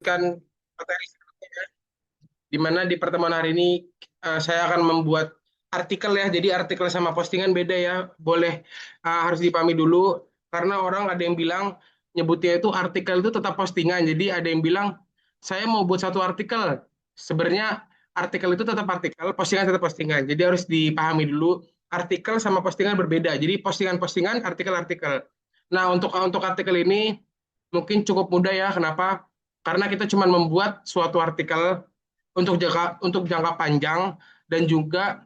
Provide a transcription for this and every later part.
melanjutkan materi sebelumnya, di mana di pertemuan hari ini saya akan membuat artikel ya. Jadi artikel sama postingan beda ya. Boleh harus dipahami dulu karena orang ada yang bilang nyebutnya itu artikel itu tetap postingan. Jadi ada yang bilang saya mau buat satu artikel. Sebenarnya artikel itu tetap artikel, postingan tetap postingan. Jadi harus dipahami dulu artikel sama postingan berbeda. Jadi postingan-postingan, artikel-artikel. Nah, untuk artikel ini mungkin cukup mudah ya. Kenapa? Karena kita cuma membuat suatu artikel untuk jangka panjang dan juga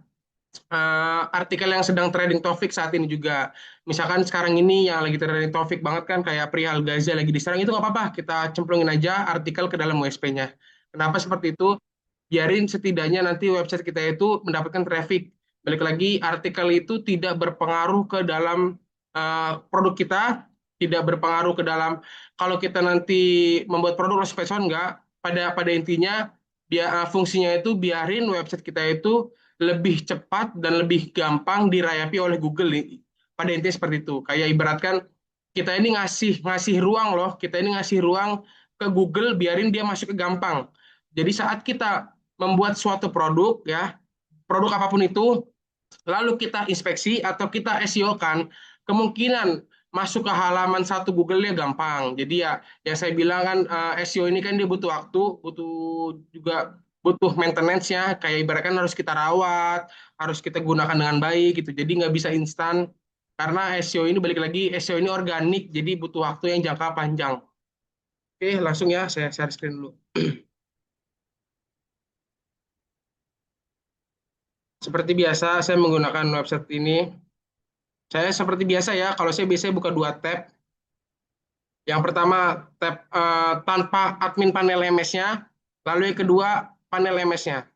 artikel yang sedang trending topik saat ini juga. Misalkan sekarang ini yang lagi trending topik banget kan kayak perihal Gaza lagi diserang itu nggak apa-apa, kita cemplungin aja artikel ke dalam USP-nya. Kenapa seperti itu? Biarin setidaknya nanti website kita itu mendapatkan traffic. Balik lagi, artikel itu tidak berpengaruh ke dalam produk kita, tidak berpengaruh ke dalam kalau kita nanti membuat produk low spesifik enggak. Pada intinya fungsinya itu biarin website kita itu lebih cepat dan lebih gampang dirayapi oleh Google nih. Pada intinya seperti itu. Kayak ibaratkan kita ini ngasih ngasih ruang loh, kita ini ngasih ruang ke Google biarin dia masuk ke gampang. Jadi saat kita membuat suatu produk ya, produk apapun itu, lalu kita inspeksi atau kita SEO kan, kemungkinan masuk ke halaman satu Google-nya gampang. Jadi ya, yang saya bilang kan SEO ini kan dia butuh waktu, butuh juga butuh maintenance-nya, kayak ibaratkan harus kita rawat, harus kita gunakan dengan baik gitu. Jadi nggak bisa instan, karena SEO ini balik lagi, SEO ini organik, jadi butuh waktu yang jangka panjang. Oke, langsung ya, saya share screen dulu. Seperti biasa, saya menggunakan website ini. Saya seperti biasa ya, kalau saya biasanya buka dua tab. Yang pertama tab tanpa admin panel MS-nya, lalu yang kedua panel MS-nya.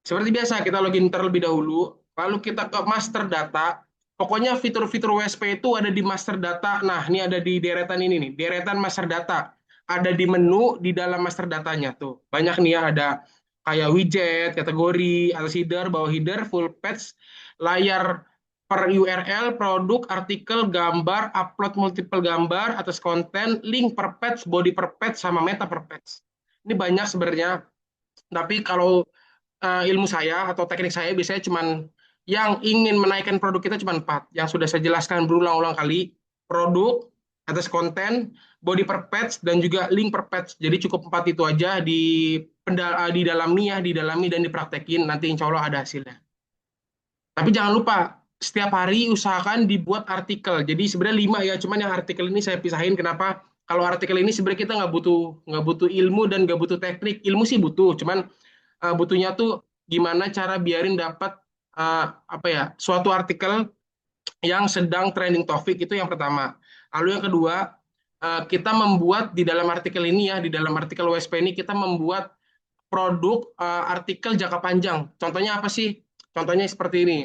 Seperti biasa kita login terlebih dahulu, lalu kita ke master data. Pokoknya fitur-fitur WSP itu ada di master data. Nah, ini ada di deretan ini nih, deretan master data. Ada di menu di dalam master datanya tuh. Banyak nih ya, ada kayak widget, kategori, atas header, bawah header, full page, layar per URL, produk, artikel, gambar, upload multiple gambar, atas konten, link per page, body per page, sama meta per page. Ini banyak sebenarnya, tapi kalau ilmu saya atau teknik saya biasanya cuman yang ingin menaikkan produk kita cuma empat, yang sudah saya jelaskan berulang-ulang kali: produk, atas konten, body per page, dan juga link per page. Jadi cukup empat itu aja didalami ya, didalami dan dipraktekin, nanti insya Allah ada hasilnya. Tapi jangan lupa, setiap hari usahakan dibuat artikel. Jadi sebenarnya lima ya, cuman yang artikel ini saya pisahin. Kenapa? Kalau artikel ini sebenarnya kita nggak butuh ilmu dan nggak butuh teknik. Ilmu sih butuh, cuman butuhnya tuh gimana cara biarin dapat apa ya, suatu artikel yang sedang trending topik, itu yang pertama. Lalu yang kedua, kita membuat di dalam artikel ini ya, di dalam artikel WSP ini kita membuat produk artikel jangka panjang. Contohnya apa sih? Contohnya seperti ini.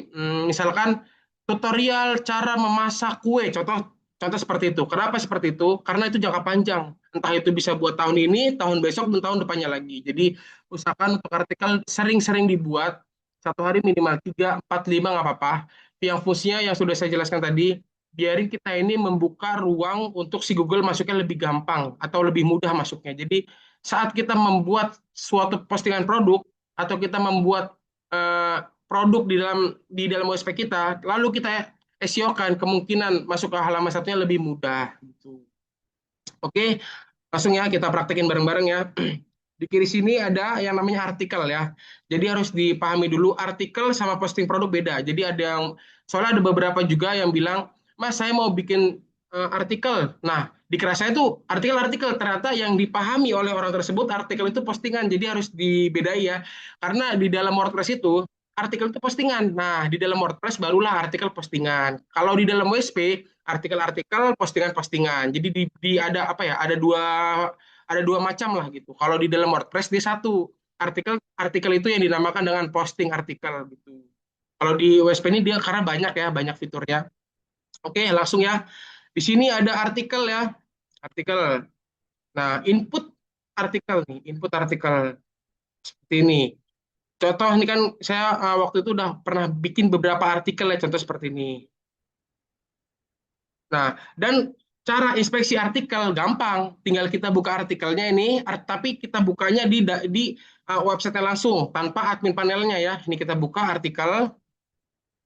Misalkan tutorial cara memasak kue. Contoh contoh seperti itu. Kenapa seperti itu? Karena itu jangka panjang. Entah itu bisa buat tahun ini, tahun besok, dan tahun depannya lagi. Jadi usahakan untuk artikel sering-sering dibuat. Satu hari minimal 3, 4, 5 nggak apa-apa. Yang fungsinya yang sudah saya jelaskan tadi, biarin kita ini membuka ruang untuk si Google masuknya lebih gampang atau lebih mudah masuknya. Jadi saat kita membuat suatu postingan produk atau kita membuat produk di dalam USP kita, lalu kita SEO-kan, kemungkinan masuk ke halaman satunya lebih mudah gitu. Oke, langsung ya kita praktekin bareng-bareng ya. Di kiri sini ada yang namanya artikel ya. Jadi harus dipahami dulu, artikel sama posting produk beda. Jadi soalnya ada beberapa juga yang bilang, Mas saya mau bikin artikel. Nah, dikira saya tuh artikel-artikel, ternyata yang dipahami oleh orang tersebut artikel itu postingan. Jadi harus dibedai ya. Karena di dalam WordPress itu artikel itu postingan. Nah, di dalam WordPress barulah artikel postingan. Kalau di dalam WSP artikel-artikel, postingan-postingan. Jadi ada apa ya? Ada dua macam lah gitu. Kalau di dalam WordPress dia satu, artikel itu yang dinamakan dengan posting artikel gitu. Kalau di WSP ini dia karena banyak ya, banyak fiturnya. Oke, langsung ya. Di sini ada artikel ya, artikel. Nah, input artikel seperti ini. Contoh ini kan saya waktu itu udah pernah bikin beberapa artikel ya, contoh seperti ini. Nah, dan Cara inspeksi artikel gampang, tinggal kita buka artikelnya ini, tapi kita bukanya di website langsung tanpa admin panelnya ya. Ini kita buka artikel,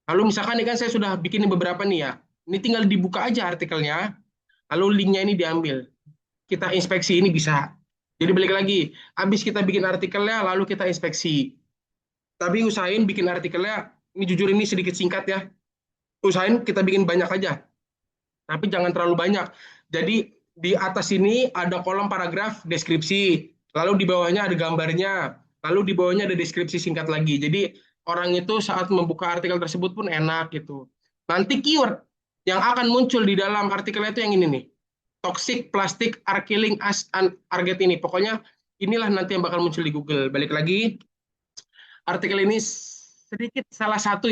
lalu misalkan ini kan saya sudah bikin beberapa nih ya. Ini tinggal dibuka aja artikelnya, lalu linknya ini diambil. Kita inspeksi ini bisa. Jadi balik lagi, habis kita bikin artikelnya, lalu kita inspeksi. Tapi usahain bikin artikelnya, ini jujur ini sedikit singkat ya. Usahain kita bikin banyak aja, tapi jangan terlalu banyak. Jadi di atas ini ada kolom paragraf deskripsi, lalu di bawahnya ada gambarnya, lalu di bawahnya ada deskripsi singkat lagi. Jadi orang itu saat membuka artikel tersebut pun enak gitu. Nanti keyword yang akan muncul di dalam artikelnya itu yang ini nih. Toxic plastic are killing us and target ini. Pokoknya inilah nanti yang bakal muncul di Google. Balik lagi, artikel ini sedikit salah satu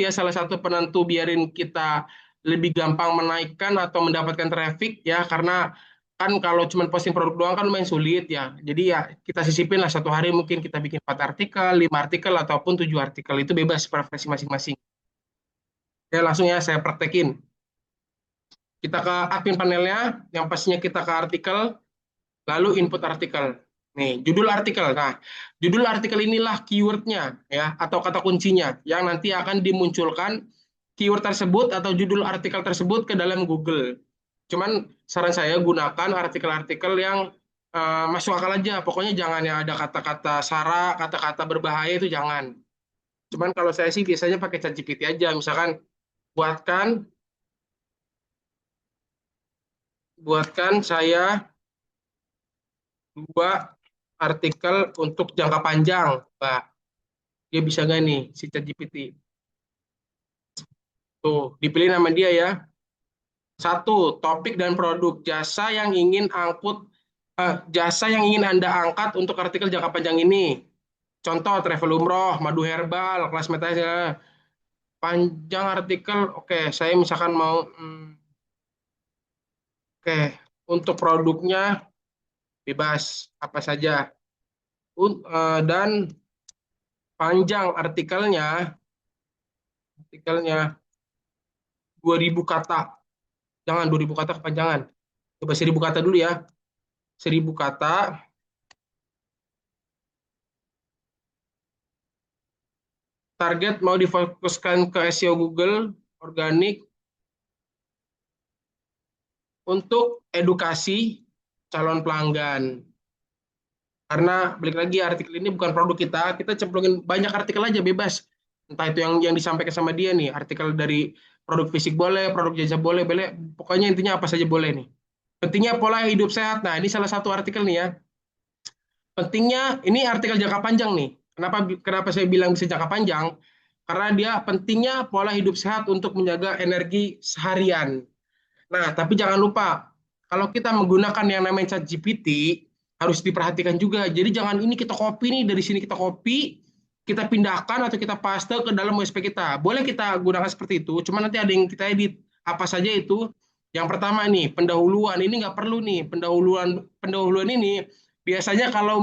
penentu biarin kita lebih gampang menaikkan atau mendapatkan traffic ya, karena kan kalau cuma posting produk doang kan lumayan sulit ya. Jadi ya kita sisipin lah, satu hari mungkin kita bikin 4 artikel, 5 artikel ataupun 7 artikel, itu bebas preferensi masing-masing. Ya langsung ya saya praktekin. Kita ke admin panelnya, yang pastinya kita ke artikel, lalu input artikel. Nih, judul artikel. Nah, judul artikel inilah keywordnya ya, atau kata kuncinya yang nanti akan dimunculkan keyword tersebut atau judul artikel tersebut ke dalam Google. Cuman saran saya gunakan artikel-artikel yang masuk akal aja. Pokoknya jangan yang ada kata-kata sara, kata-kata berbahaya itu jangan. Cuman kalau saya sih biasanya pakai ChatGPT aja. Misalkan buatkan buatkan saya 2 artikel untuk jangka panjang, Pak. Dia bisa nggak nih si ChatGPT? Tuh, dipilih nama dia ya. Satu, topik dan produk jasa yang ingin Anda angkat untuk artikel jangka panjang ini. Contoh, travel umroh, madu herbal, kelas metode, panjang artikel. Oke, saya misalkan mau, oke, untuk produknya bebas apa saja. Dan panjang artikelnya 2000 kata. Jangan 2000 kata kepanjangan. Coba 1000 kata dulu ya. 1000 kata. Target mau difokuskan ke SEO Google, organik, untuk edukasi calon pelanggan. Karena balik lagi artikel ini bukan produk kita cemplungin banyak artikel aja bebas. Entah itu yang disampaikan sama dia nih, artikel dari produk fisik boleh, produk jasa boleh, boleh. Pokoknya intinya apa saja boleh nih. Pentingnya pola hidup sehat. Nah, ini salah satu artikel nih ya. Pentingnya ini artikel jangka panjang nih. Kenapa saya bilang bisa jangka panjang? Karena dia pentingnya pola hidup sehat untuk menjaga energi seharian. Nah, tapi jangan lupa, kalau kita menggunakan yang namanya ChatGPT, harus diperhatikan juga. Jadi jangan ini kita copy nih, dari sini kita copy, kita pindahkan atau kita paste ke dalam WSP kita. Boleh kita gunakan seperti itu, cuma nanti ada yang kita edit. Apa saja itu? Yang pertama nih, pendahuluan. Ini nggak perlu nih, pendahuluan ini biasanya kalau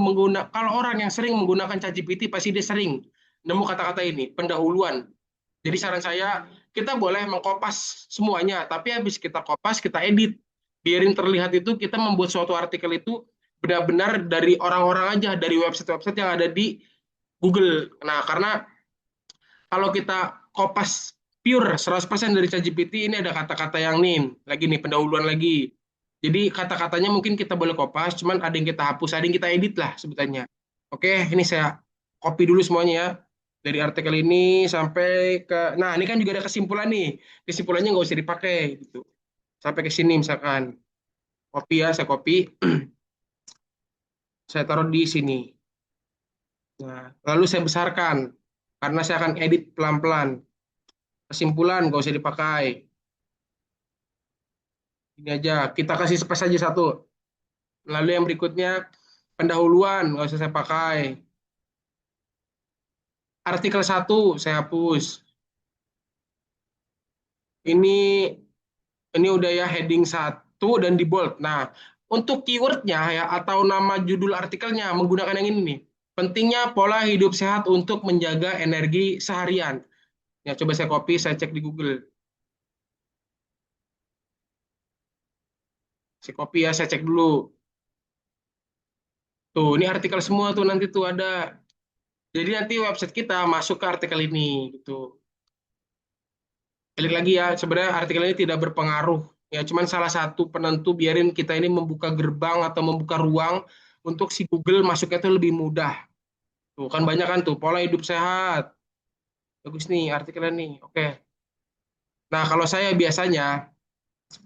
orang yang sering menggunakan ChatGPT pasti dia sering nemu kata-kata ini, pendahuluan. Jadi saran saya, kita boleh mengkopas semuanya, tapi habis kita kopas, kita edit. Biarin terlihat itu kita membuat suatu artikel itu benar-benar dari orang-orang aja, dari website-website yang ada di Google. Nah, karena kalau kita kopas pure 100% dari ChatGPT, ini ada kata-kata yang nih, lagi nih, pendahuluan lagi. Jadi kata-katanya mungkin kita boleh kopas, cuman ada yang kita hapus, ada yang kita edit lah sebutannya. Oke, ini saya copy dulu semuanya ya. Dari artikel ini sampai ke, nah ini kan juga ada kesimpulan nih. Kesimpulannya nggak usah dipakai gitu. Sampai ke sini misalkan. Copy ya, saya copy. Saya taruh di sini. Nah, lalu saya besarkan. Karena saya akan edit pelan-pelan. Kesimpulan nggak usah dipakai. Ini aja, kita kasih space aja satu. Lalu yang berikutnya, pendahuluan, nggak usah saya pakai. Artikel satu saya hapus. Ini ini udah ya heading satu dan di bold. Nah, untuk keywordnya ya atau nama judul artikelnya menggunakan yang ini nih. Pentingnya pola hidup sehat untuk menjaga energi seharian. Ya, coba saya copy, saya cek di Google. Saya copy ya, saya cek dulu. Tuh, ini artikel semua tuh nanti tuh ada. Jadi nanti website kita masuk ke artikel ini gitu. Balik lagi ya, sebenarnya artikel ini tidak berpengaruh. Ya, cuman salah satu penentu biarin kita ini membuka gerbang atau membuka ruang untuk si Google masuknya itu lebih mudah. Tuh, kan banyak kan tuh pola hidup sehat. Bagus nih artikelnya nih. Oke. Nah, kalau saya biasanya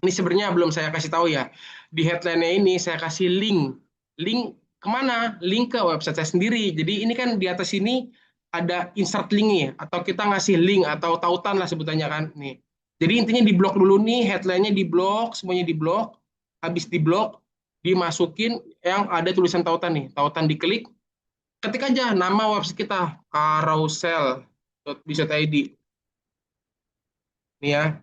ini sebenarnya belum saya kasih tahu ya. Di headline-nya ini saya kasih link. Link kemana? Link ke website saya sendiri. Jadi ini kan di atas ini ada insert link nih, atau kita ngasih link atau tautan lah sebutannya kan. Nih. Jadi intinya di blok dulu nih, headline-nya di blok, semuanya di blok. Habis di blok, dimasukin yang ada tulisan tautan nih. Tautan diklik, ketik aja nama website kita, carousel.biz.id. Nih ya.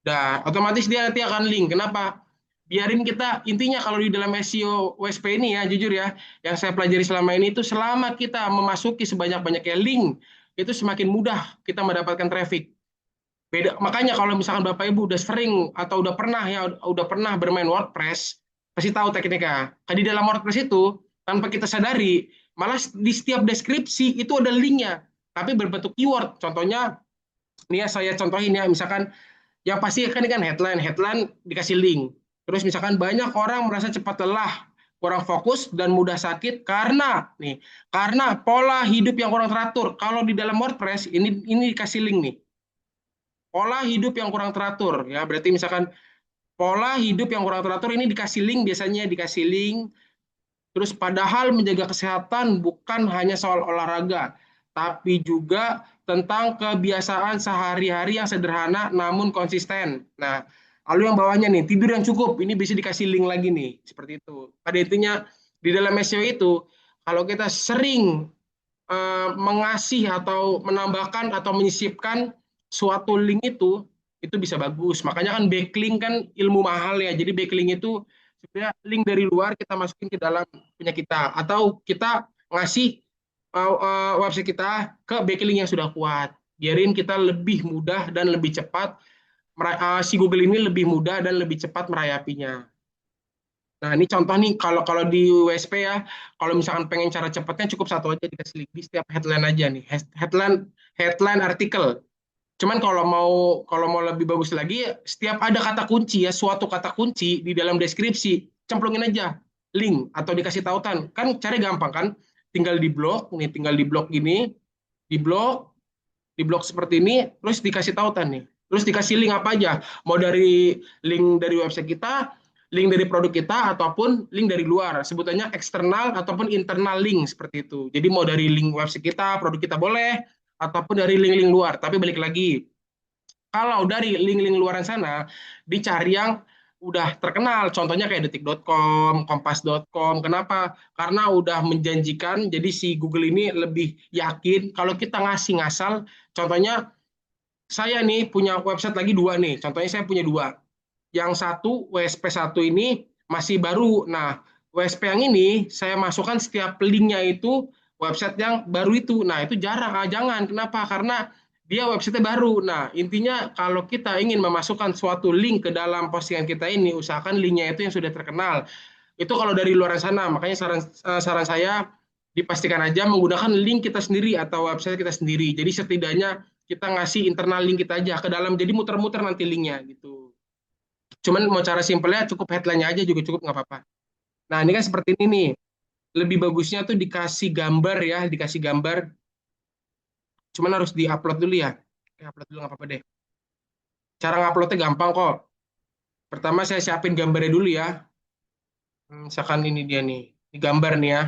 Nah, otomatis dia nanti akan link. Kenapa? Biarin kita, intinya kalau di dalam SEO WSP ini ya, jujur ya, yang saya pelajari selama ini itu selama kita memasuki sebanyak-banyaknya link, itu semakin mudah kita mendapatkan traffic. Beda, makanya kalau misalkan Bapak Ibu udah sering atau udah pernah ya, udah pernah bermain WordPress, pasti tahu tekniknya. Kan di dalam WordPress itu, tanpa kita sadari, malah di setiap deskripsi itu ada linknya, tapi berbentuk keyword. Contohnya, ini ya saya contohin ya, misalkan yang pasti kan headline dikasih link. Terus misalkan banyak orang merasa cepat lelah, kurang fokus dan mudah sakit karena pola hidup yang kurang teratur. Kalau di dalam WordPress ini dikasih link nih. Pola hidup yang kurang teratur ya, berarti misalkan pola hidup yang kurang teratur ini dikasih link, biasanya dikasih link. Terus padahal menjaga kesehatan bukan hanya soal olahraga, tapi juga tentang kebiasaan sehari-hari yang sederhana namun konsisten. Nah, lalu yang bawahnya nih, tidur yang cukup, ini bisa dikasih link lagi nih, seperti itu. Pada intinya di dalam SEO itu, kalau kita sering mengasih atau menambahkan atau menyisipkan suatu link itu bisa bagus. Makanya kan backlink kan ilmu mahal ya. Jadi backlink itu sebenarnya link dari luar kita masukin ke dalam punya kita, atau kita ngasih website kita ke backlink yang sudah kuat. Biarin kita lebih mudah dan lebih cepat, si Google ini lebih mudah dan lebih cepat merayapinya. Nah, ini contoh nih, kalau kalau di USP ya, kalau misalkan pengen cara cepatnya cukup satu aja dikasih link di setiap headline aja nih, headline headline artikel. Cuman kalau mau lebih bagus lagi, setiap ada kata kunci ya, suatu kata kunci di dalam deskripsi, cemplungin aja link atau dikasih tautan. Kan cari gampang kan? Tinggal di blok gini, di blok, di blok seperti ini, terus dikasih tautan nih. Terus dikasih link apa aja, mau dari link dari website kita, link dari produk kita, ataupun link dari luar. Sebutannya eksternal ataupun internal link seperti itu. Jadi mau dari link website kita, produk kita boleh, ataupun dari link-link luar. Tapi balik lagi, kalau dari link-link luaran sana, dicari yang udah terkenal. Contohnya kayak detik.com, kompas.com. Kenapa? Karena udah menjanjikan, jadi si Google ini lebih yakin kalau kita ngasih ngasal. Contohnya, saya nih punya website lagi dua nih. Contohnya saya punya dua. Yang satu, WSP1 ini masih baru. Nah, WSP yang ini saya masukkan setiap linknya itu website yang baru itu. Nah, itu jarang. Jangan. Kenapa? Karena dia website baru. Nah, intinya kalau kita ingin memasukkan suatu link ke dalam postingan kita ini, usahakan linknya itu yang sudah terkenal. Itu kalau dari luar sana. Makanya saran saya dipastikan aja menggunakan link kita sendiri atau website kita sendiri. Jadi setidaknya kita ngasih internal link kita aja ke dalam. Jadi muter-muter nanti linknya gitu. Cuman mau cara simpelnya cukup headline-nya aja juga cukup nggak apa-apa. Nah, ini kan seperti ini nih. Lebih bagusnya tuh dikasih gambar ya, dikasih gambar. Cuman harus di-upload dulu ya. Upload dulu nggak apa-apa deh. Cara nguploadnya gampang kok. Pertama saya siapin gambarnya dulu ya. Misalkan ini dia nih. Ini gambar nih ya.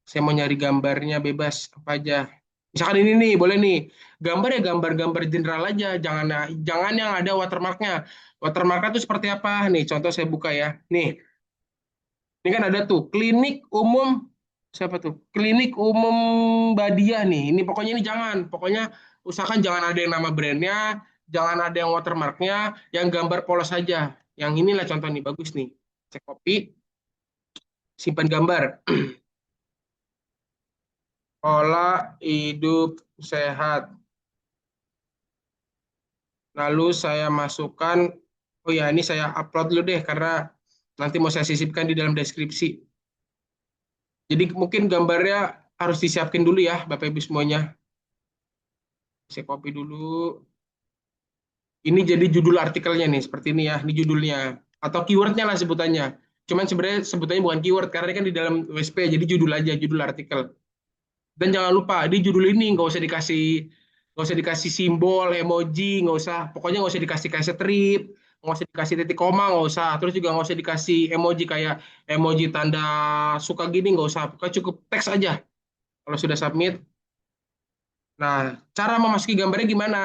Saya mau nyari gambarnya bebas apa aja. Misalkan ini nih, boleh nih. Gambar ya gambar-gambar general aja, jangan jangan yang ada watermarknya. Watermarknya itu seperti apa? Nih, contoh saya buka ya. Nih, ini kan ada tuh klinik umum, siapa tuh? Klinik umum Badia nih. Ini pokoknya ini jangan. Pokoknya usahakan jangan ada yang nama brandnya, jangan ada yang watermarknya, yang gambar polos saja. Yang inilah contoh nih, bagus nih. Cek copy, simpan gambar. Pola hidup sehat. Lalu saya masukkan, oh ya ini saya upload dulu deh karena Nanti mau saya sisipkan di dalam deskripsi. Jadi mungkin gambarnya harus disiapkan dulu ya, Bapak Ibu semuanya. Saya copy dulu. Ini jadi judul artikelnya nih, seperti ini ya. Ini judulnya. Atau keywordnya lah sebutannya. Cuman sebenarnya sebutannya bukan keyword, karena ini kan di dalam WSP, jadi judul aja, judul artikel. Dan jangan lupa, di judul ini nggak usah dikasih simbol, emoji, nggak usah. Pokoknya nggak usah dikasih kayak strip, nggak usah dikasih titik koma, nggak usah. Terus juga nggak usah dikasih emoji kayak emoji tanda suka gini, nggak usah. Pokoknya cukup teks aja. Kalau sudah submit, nah cara memasuki gambarnya gimana?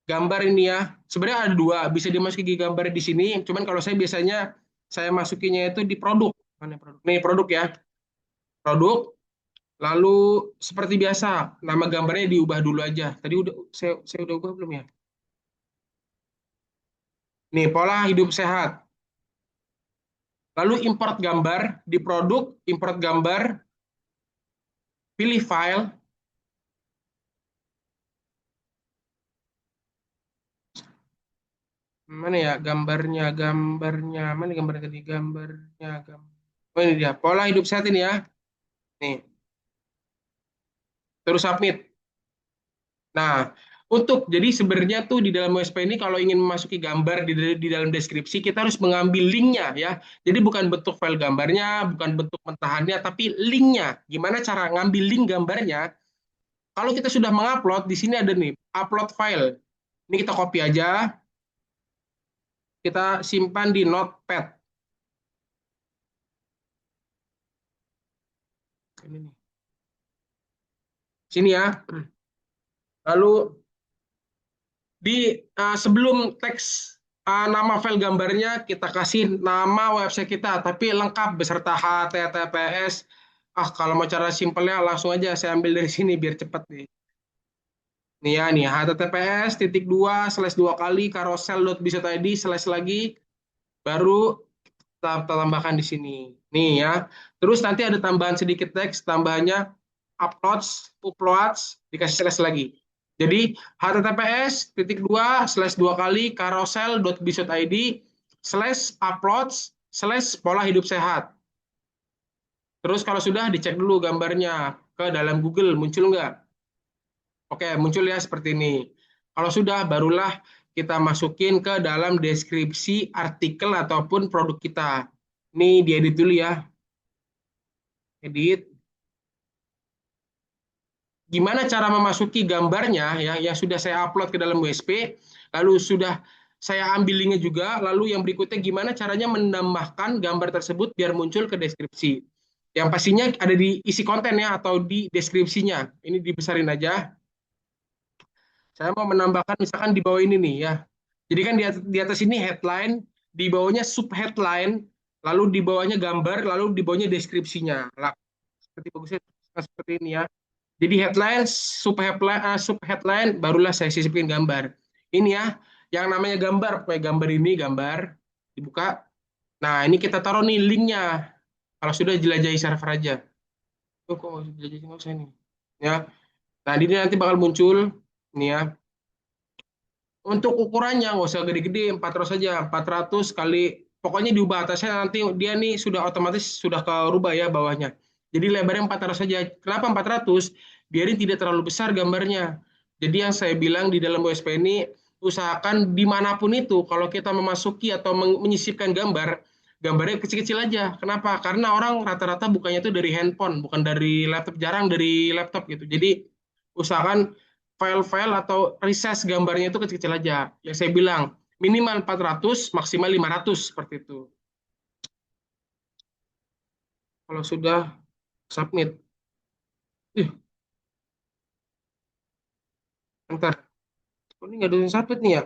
Gambar ini ya, sebenarnya ada dua, bisa dimasuki gambar di sini. Cuman kalau saya biasanya saya masukinya itu di produk. Mana produk? Nih produk ya, produk. Lalu seperti biasa, nama gambarnya diubah dulu aja. Tadi saya udah ubah belum ya? Nih, pola hidup sehat. Lalu import gambar di produk, import gambar, pilih file. Mana ya gambarnya, mana gambar tadi gambarnya, oh ini dia, pola hidup sehat ini ya. Nih, terus submit. Nah, jadi sebenarnya tuh di dalam USP ini kalau ingin memasuki gambar di dalam deskripsi kita harus mengambil linknya ya. Jadi bukan bentuk file gambarnya, bukan bentuk mentahannya, tapi linknya. Gimana cara ngambil link gambarnya? Kalau kita sudah mengupload, di sini ada nih upload file. Ini kita copy aja, kita simpan di Notepad. Ini nih, sini ya. Lalu sebelum teks nama file gambarnya kita kasih nama website kita, tapi lengkap beserta HTTPS. Kalau mau cara simpelnya langsung aja saya ambil dari sini biar cepat nih. Nih ya, nih HTTPS titik dua slash dua kali carousel.bizot.id slash lagi baru kita tambahkan di sini. Nih ya. Terus nanti ada tambahan sedikit teks, tambahannya uploads dikasih slash lagi. Jadi https titik dua slash dua kali carousel.bizot.id slash uploads slash pola hidup sehat. Terus kalau sudah dicek dulu gambarnya ke dalam Google muncul nggak? Oke, muncul ya seperti ini. Kalau sudah, barulah kita masukin ke dalam deskripsi artikel ataupun produk kita. Ini diedit dulu ya, edit. Gimana cara memasuki gambarnya ya yang sudah saya upload ke dalam WSP, lalu sudah saya ambil linknya juga, lalu yang berikutnya gimana caranya menambahkan gambar tersebut biar muncul ke deskripsi. Yang pastinya ada di isi konten ya atau di deskripsinya. Ini dibesarin aja. Saya mau menambahkan misalkan di bawah ini nih ya. Jadi kan di atas ini headline, di bawahnya sub headline, lalu di bawahnya gambar, lalu di bawahnya deskripsinya. Lah, seperti bagusnya seperti ini ya. Jadi headline, sub headline, barulah saya sisipin gambar. Ini ya, yang namanya gambar, kayak gambar ini, gambar, dibuka. Nah, ini kita taruh nih linknya. Kalau sudah jelajahi server aja. Oh, kok nggak usah jelajahi, nggak usah ini. Ya, nah ini nanti bakal muncul. Ini ya. Untuk ukurannya nggak usah gede-gede, 400 saja. 400 kali, pokoknya diubah atasnya nanti dia nih sudah otomatis sudah kerubah ya bawahnya. Jadi lebarnya 400 saja. Kenapa 400? Biarin tidak terlalu besar gambarnya. Jadi yang saya bilang di dalam OSP ini, usahakan dimanapun itu, kalau kita memasuki atau menyisipkan gambar, gambarnya kecil-kecil aja. Kenapa? Karena orang rata-rata bukannya itu dari handphone, bukan dari laptop, jarang dari laptop gitu. Jadi usahakan file-file atau resize gambarnya itu kecil-kecil aja. Yang saya bilang, minimal 400, maksimal 500, seperti itu. Kalau sudah submit. Ih, ntar. Ini nggak ada yang submit nih ya?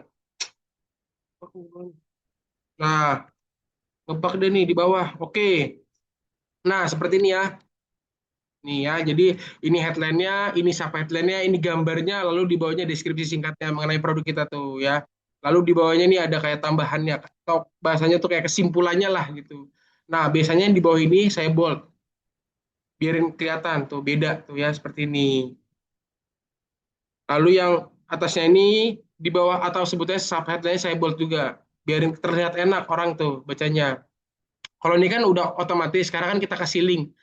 Nah, ngebug deh nih di bawah. Oke. Nah, seperti ini ya. Nih ya, jadi ini headline-nya, ini sub headline-nya, ini gambarnya, lalu di bawahnya deskripsi singkatnya mengenai produk kita tuh ya. Lalu di bawahnya ini ada kayak tambahannya, atau bahasanya tuh kayak kesimpulannya lah gitu. Nah, biasanya di bawah ini saya bold, biarin kelihatan tuh beda tuh ya seperti ini. Lalu yang atasnya ini di bawah atau sebutnya sub headline saya bold juga, biarin terlihat enak orang tuh bacanya. Kalau ini kan udah otomatis, sekarang kan kita kasih link.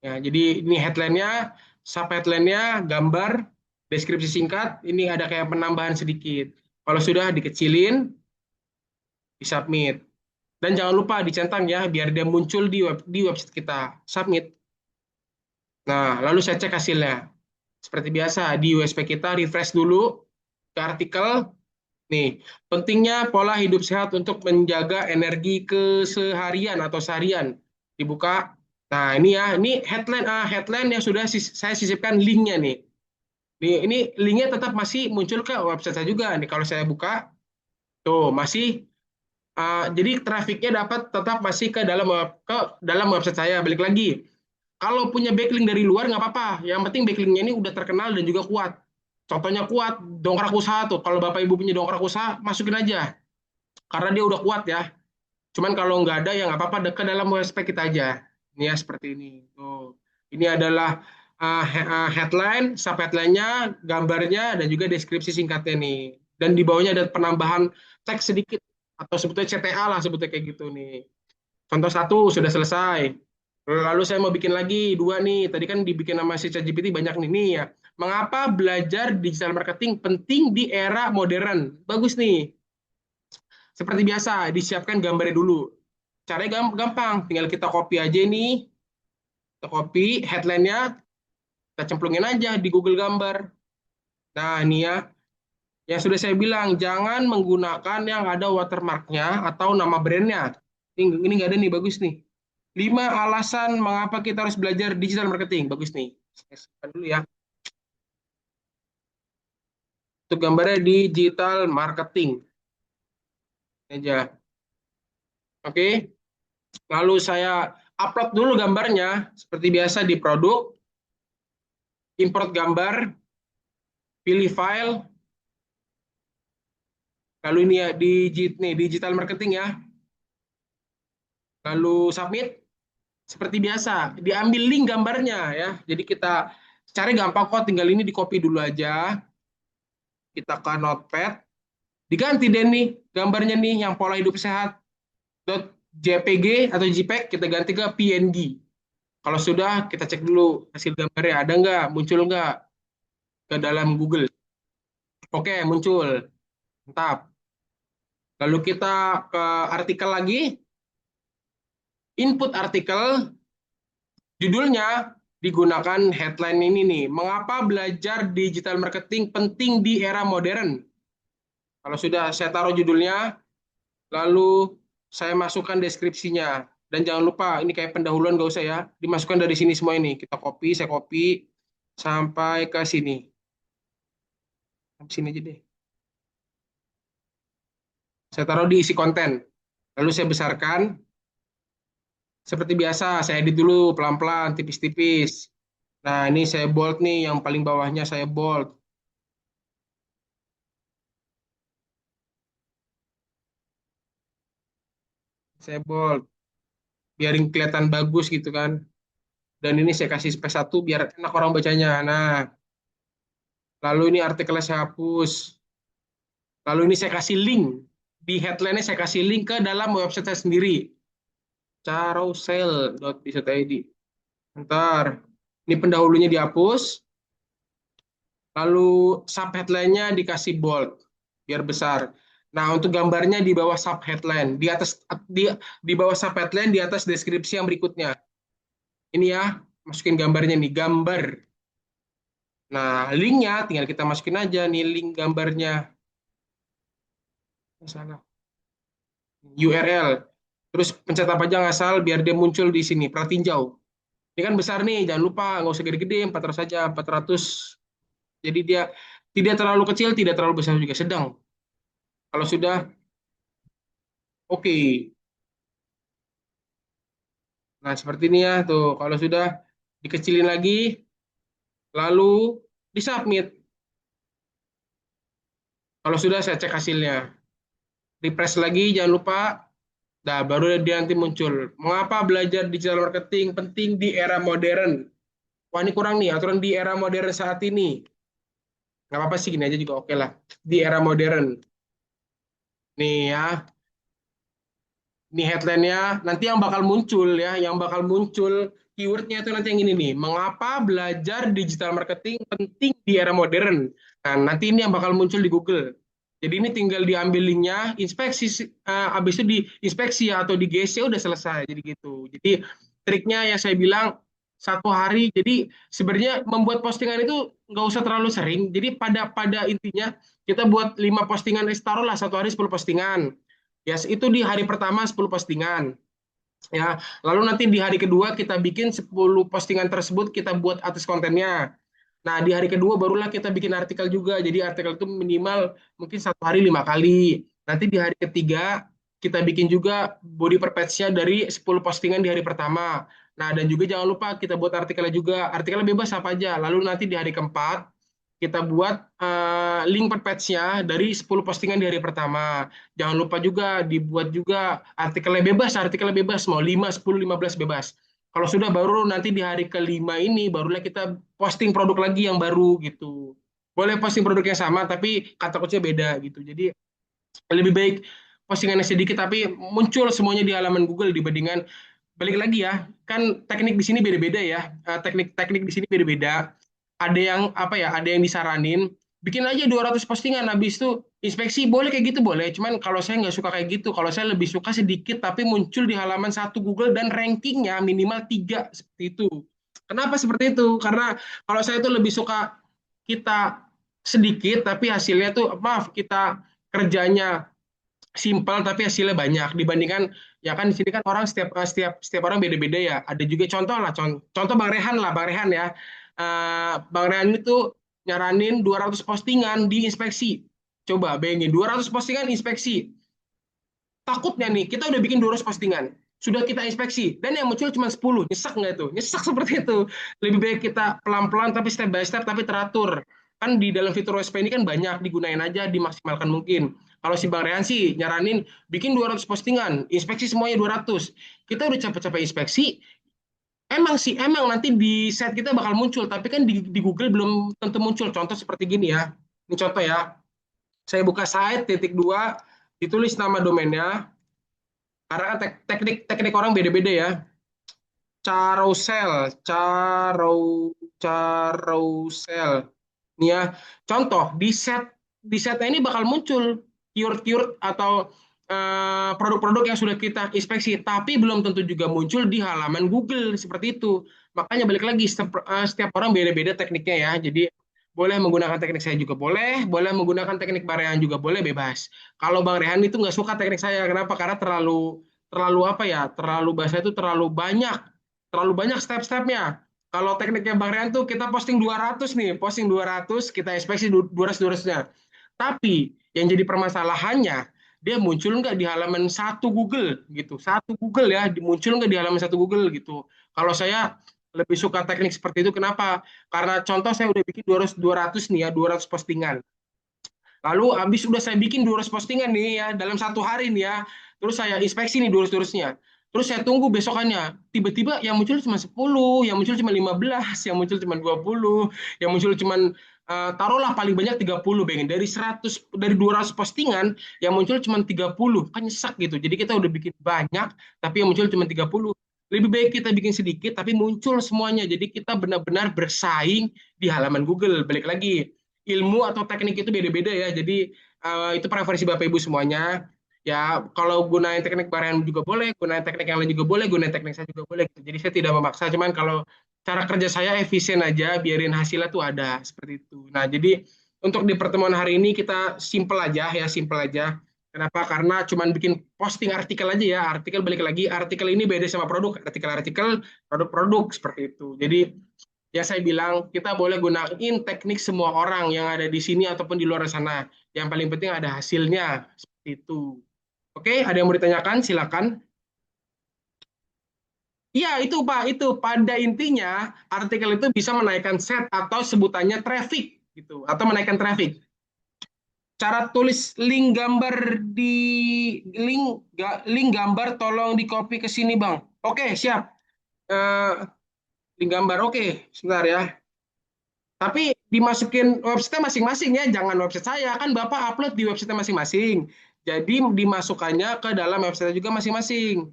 Ya, jadi ini headline-nya, sub-headline-nya, gambar, deskripsi singkat, ini ada kayak penambahan sedikit. Kalau sudah dikecilin, di-submit. Dan jangan lupa dicentang ya, biar dia muncul di website kita. Submit. Nah, lalu saya cek hasilnya. Seperti biasa, di USP kita refresh dulu ke artikel. Nih, pentingnya pola hidup sehat untuk menjaga energi keseharian atau seharian. Dibuka. Nah, ini ya, ini headline yang sudah saya sisipkan linknya nih. Ini linknya tetap masih muncul ke website saya juga. Nih, kalau saya buka, tuh masih jadi trafiknya dapat tetap masih ke dalam website saya. Balik lagi, kalau punya backlink dari luar nggak apa-apa. Yang penting backlinknya ini udah terkenal dan juga kuat. Contohnya kuat, dongkrak usaha tuh. Kalau Bapak Ibu punya dongkrak usaha, masukin aja. Karena dia udah kuat ya. Cuman kalau nggak ada, ya nggak apa-apa, dekat dalam website kita aja. Ini ya, seperti ini. Tuh. Ini adalah headline, sub-headline-nya, gambarnya, dan juga deskripsi singkatnya nih. Dan di bawahnya ada penambahan teks sedikit. Atau sebetulnya CTA lah, sebetulnya kayak gitu nih. Contoh satu sudah selesai. Lalu saya mau bikin lagi dua nih. Tadi kan dibikin sama si ChatGPT banyak nih. Nih ya. Mengapa belajar digital marketing penting di era modern? Bagus nih. Seperti biasa, disiapkan gambarnya dulu. Caranya gampang. Tinggal kita copy aja nih. Kita copy headline-nya. Kita cemplungin aja di Google Gambar. Nah, ini ya. Yang sudah saya bilang, jangan menggunakan yang ada watermark-nya atau nama brand-nya. Ini nggak ada nih, bagus nih. 5 alasan mengapa kita harus belajar digital marketing. Bagus nih. Saya simpan dulu ya. Untuk gambarnya digital marketing. Ini aja. Oke. Lalu saya upload dulu gambarnya. Seperti biasa di produk. Import gambar. Pilih file. Lalu ini ya digital marketing ya. Lalu submit. Seperti biasa. Diambil link gambarnya ya. Jadi kita cari gampang kok. Tinggal ini di copy dulu aja. Kita ke notepad. Diganti deh nih gambarnya nih yang pola hidup sehat .jpg atau JPEG kita ganti ke PNG. Kalau sudah kita cek dulu hasil gambarnya ada nggak, muncul nggak ke dalam Google. Oke, muncul. Mantap. Lalu kita ke artikel lagi, input artikel, judulnya digunakan headline ini nih. Mengapa belajar digital marketing penting di era modern? Kalau sudah saya taruh judulnya, lalu saya masukkan deskripsinya. Dan jangan lupa, ini kayak pendahuluan nggak usah ya, dimasukkan dari sini semua ini. Kita copy, saya copy, sampai ke sini. Sini aja deh. Saya taruh di isi konten. Lalu saya besarkan. Seperti biasa, saya edit dulu pelan-pelan, tipis-tipis. Nah, ini saya bold nih, yang paling bawahnya saya bold. Saya bold, biarin kelihatan bagus gitu kan. Dan ini saya kasih space 1 biar enak orang bacanya. Nah, lalu ini artikelnya saya hapus. Lalu ini saya kasih link. Di headline-nya saya kasih link ke dalam website saya sendiri. carousel.dishut.id. Ntar, ini pendahulunya dihapus. Lalu subheadline-nya dikasih bold, biar besar. Nah, untuk gambarnya di bawah subheadline, di bawah subheadline di atas deskripsi yang berikutnya. Ini ya, masukin gambarnya nih, gambar. Nah, linknya tinggal kita masukin aja nih link gambarnya. Salah. URL. Terus pencet apa aja ngasal biar dia muncul di sini. Perhatiin jauh. Ini kan besar nih, jangan lupa nggak usah gede-gede, 400 saja, 400. Jadi dia tidak terlalu kecil, tidak terlalu besar juga, sedang. Kalau sudah oke. Nah, seperti ini ya tuh. Kalau sudah dikecilin lagi, lalu disubmit. Kalau sudah saya cek hasilnya. Refresh lagi, jangan lupa. Nah, baru dia nanti muncul. Mengapa belajar digital marketing penting di era modern? Wah, ini kurang nih, aturan di era modern saat ini. Nggak apa-apa sih, gini aja juga oke lah. Di era modern. Nih ya. Ini headline-nya, nanti yang bakal muncul ya, yang bakal muncul keywordnya itu nanti yang ini nih, mengapa belajar digital marketing penting di era modern. Nah, nanti ini yang bakal muncul di Google. Jadi ini tinggal diambil linknya, inspeksi, habis itu diinspeksi atau di GC udah selesai. Jadi gitu. Jadi triknya yang saya bilang satu hari. Jadi sebenarnya membuat postingan itu nggak usah terlalu sering. Jadi pada intinya kita buat 5 postingan, taruhlah satu hari 10 postingan. Ya, itu di hari pertama 10 postingan. Ya, lalu nanti di hari kedua kita bikin 10 postingan tersebut kita buat atas kontennya. Nah, di hari kedua barulah kita bikin artikel juga. Jadi artikel itu minimal mungkin satu hari 5 kali. Nanti di hari ketiga kita bikin juga body per page-nya dari 10 postingan di hari pertama. Nah, dan juga jangan lupa kita buat artikelnya juga. Artikelnya bebas apa aja. Lalu nanti di hari keempat kita buat link per page-nya dari 10 postingan di hari pertama. Jangan lupa juga dibuat juga artikelnya bebas mau 5, 10, 15 bebas. Kalau sudah baru nanti di hari kelima ini barulah kita posting produk lagi yang baru gitu. Boleh posting produk yang sama tapi kata kuncinya beda gitu. Jadi lebih baik postingannya sedikit tapi muncul semuanya di halaman Google dibandingkan balik lagi ya. Kan teknik di sini beda-beda ya. Teknik-teknik di sini beda-beda. Ada yang apa ya? Ada yang disaranin bikin aja 200 postingan habis itu inspeksi boleh kayak gitu boleh. Cuman kalau saya nggak suka kayak gitu. Kalau saya lebih suka sedikit tapi muncul di halaman satu Google dan rankingnya minimal 3 seperti itu. Kenapa seperti itu? Karena kalau saya itu lebih suka kita sedikit tapi hasilnya tuh maaf kita kerjanya simpel tapi hasilnya banyak dibandingkan ya kan di sini kan orang setiap orang beda-beda ya. Ada juga contoh lah contoh Bang Rehan lah Bang Rehan ya. Bang Rehan itu nyaranin 200 postingan di inspeksi. Coba bayangin 200 postingan inspeksi. Takutnya nih kita udah bikin 200 postingan sudah kita inspeksi dan yang muncul cuma 10. Nyesek nggak itu? Nyesek seperti itu. Lebih baik kita pelan-pelan tapi step by step tapi teratur. Kan di dalam fitur WSP ini kan banyak digunain aja dimaksimalkan mungkin. Kalau si Bang Rehan sih nyaranin bikin 200 postingan, inspeksi semuanya 200. Kita udah capek-capek inspeksi, emang sih emang nanti di set kita bakal muncul, tapi kan di Google belum tentu muncul. Contoh seperti gini ya. Ini contoh ya. Saya buka site titik dua, ditulis nama domainnya, karena kan teknik orang beda-beda ya. Carousel, carousel. Nih ya, contoh di set ini bakal muncul keyword-keyword atau produk-produk yang sudah kita inspeksi, tapi belum tentu juga muncul di halaman Google seperti itu. Makanya balik lagi setiap orang beda-beda tekniknya ya. Jadi boleh menggunakan teknik saya juga boleh menggunakan teknik Bang Rehan juga boleh bebas. Kalau Bang Rehan itu nggak suka teknik saya, kenapa? Karena terlalu terlalu apa ya? Terlalu bahasa itu terlalu banyak step-stepnya. Kalau tekniknya Bang Rian tuh kita posting 200 nih, posting 200, kita inspeksi 200-200-nya. Tapi yang jadi permasalahannya, dia muncul nggak di halaman satu Google gitu. Satu Google ya, muncul nggak di halaman satu Google gitu. Kalau saya lebih suka teknik seperti itu, kenapa? Karena contoh saya udah bikin 200 nih ya, 200 postingan. Lalu habis udah saya bikin 200 postingan nih ya dalam satu hari nih ya. Terus saya inspeksi nih 200-200-nya. Terus saya tunggu besokannya. Tiba-tiba yang muncul cuma 10, yang muncul cuma 15, yang muncul cuma 20, yang muncul cuma taruhlah paling banyak 30 pengen dari 200 postingan yang muncul cuma 30. Kan nyesek gitu. Jadi kita udah bikin banyak tapi yang muncul cuma 30. Lebih baik kita bikin sedikit tapi muncul semuanya. Jadi kita benar-benar bersaing di halaman Google. Balik lagi ilmu atau teknik itu beda-beda ya. Jadi itu preferensi Bapak Ibu semuanya. Ya, kalau gunain teknik Barian juga boleh, gunain teknik yang lain juga boleh, gunain teknik saya juga boleh gitu. Jadi saya tidak memaksa, cuman kalau cara kerja saya efisien aja, biarin hasilnya tuh ada seperti itu. Nah, jadi untuk di pertemuan hari ini kita simple aja ya, simple aja. Kenapa? Karena cuman bikin posting artikel aja ya, artikel balik lagi, artikel ini beda sama produk, artikel-artikel, produk-produk seperti itu. Jadi ya saya bilang kita boleh gunain teknik semua orang yang ada di sini ataupun di luar sana. Yang paling penting ada hasilnya seperti itu. Oke, ada yang mau ditanyakan? Silakan. Iya, itu Pak, itu pada intinya artikel itu bisa menaikkan set atau sebutannya traffic gitu, atau menaikkan traffic. Cara tulis link gambar di link gambar tolong di copy ke sini, Bang. Oke, siap. Eh, link gambar. Oke, sebentar ya. Tapi dimasukin website masing-masing ya, jangan website saya. Kan Bapak upload di website masing-masing. Jadi dimasukkannya ke dalam website juga masing-masing.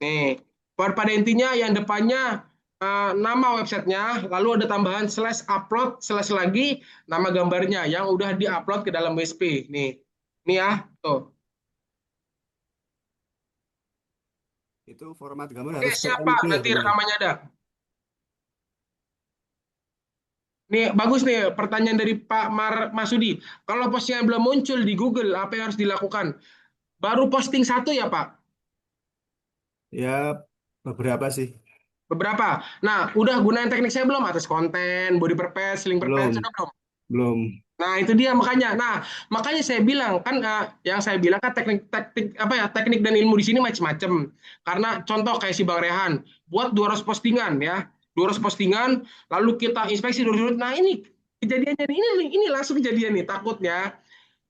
Nih, pada intinya yang depannya nama websitenya, lalu ada tambahan slash upload, slash lagi nama gambarnya yang udah diupload ke dalam WSP. Nih ya, tuh. Itu format gambar Oke, harus siapa PNG ya nanti Bang ya? rekamannya ada? Nih, bagus nih pertanyaan dari Pak Masudi. Kalau postingan belum muncul di Google, apa yang harus dilakukan? Baru posting satu ya, Pak? Ya beberapa sih. Beberapa. Nah, udah gunain teknik saya belum? Atas konten, body purpose, link purpose, Belum, sudah belum? belum. Nah, itu dia makanya. Nah, makanya saya bilang kan yang saya bilang kan teknik apa ya? Teknik dan ilmu di sini macam-macam. Karena contoh kayak si Bang Rehan buat 200 postingan ya. 200 postingan lalu kita inspeksi 200. Nah, ini kejadiannya ini langsung kejadian nih. Takutnya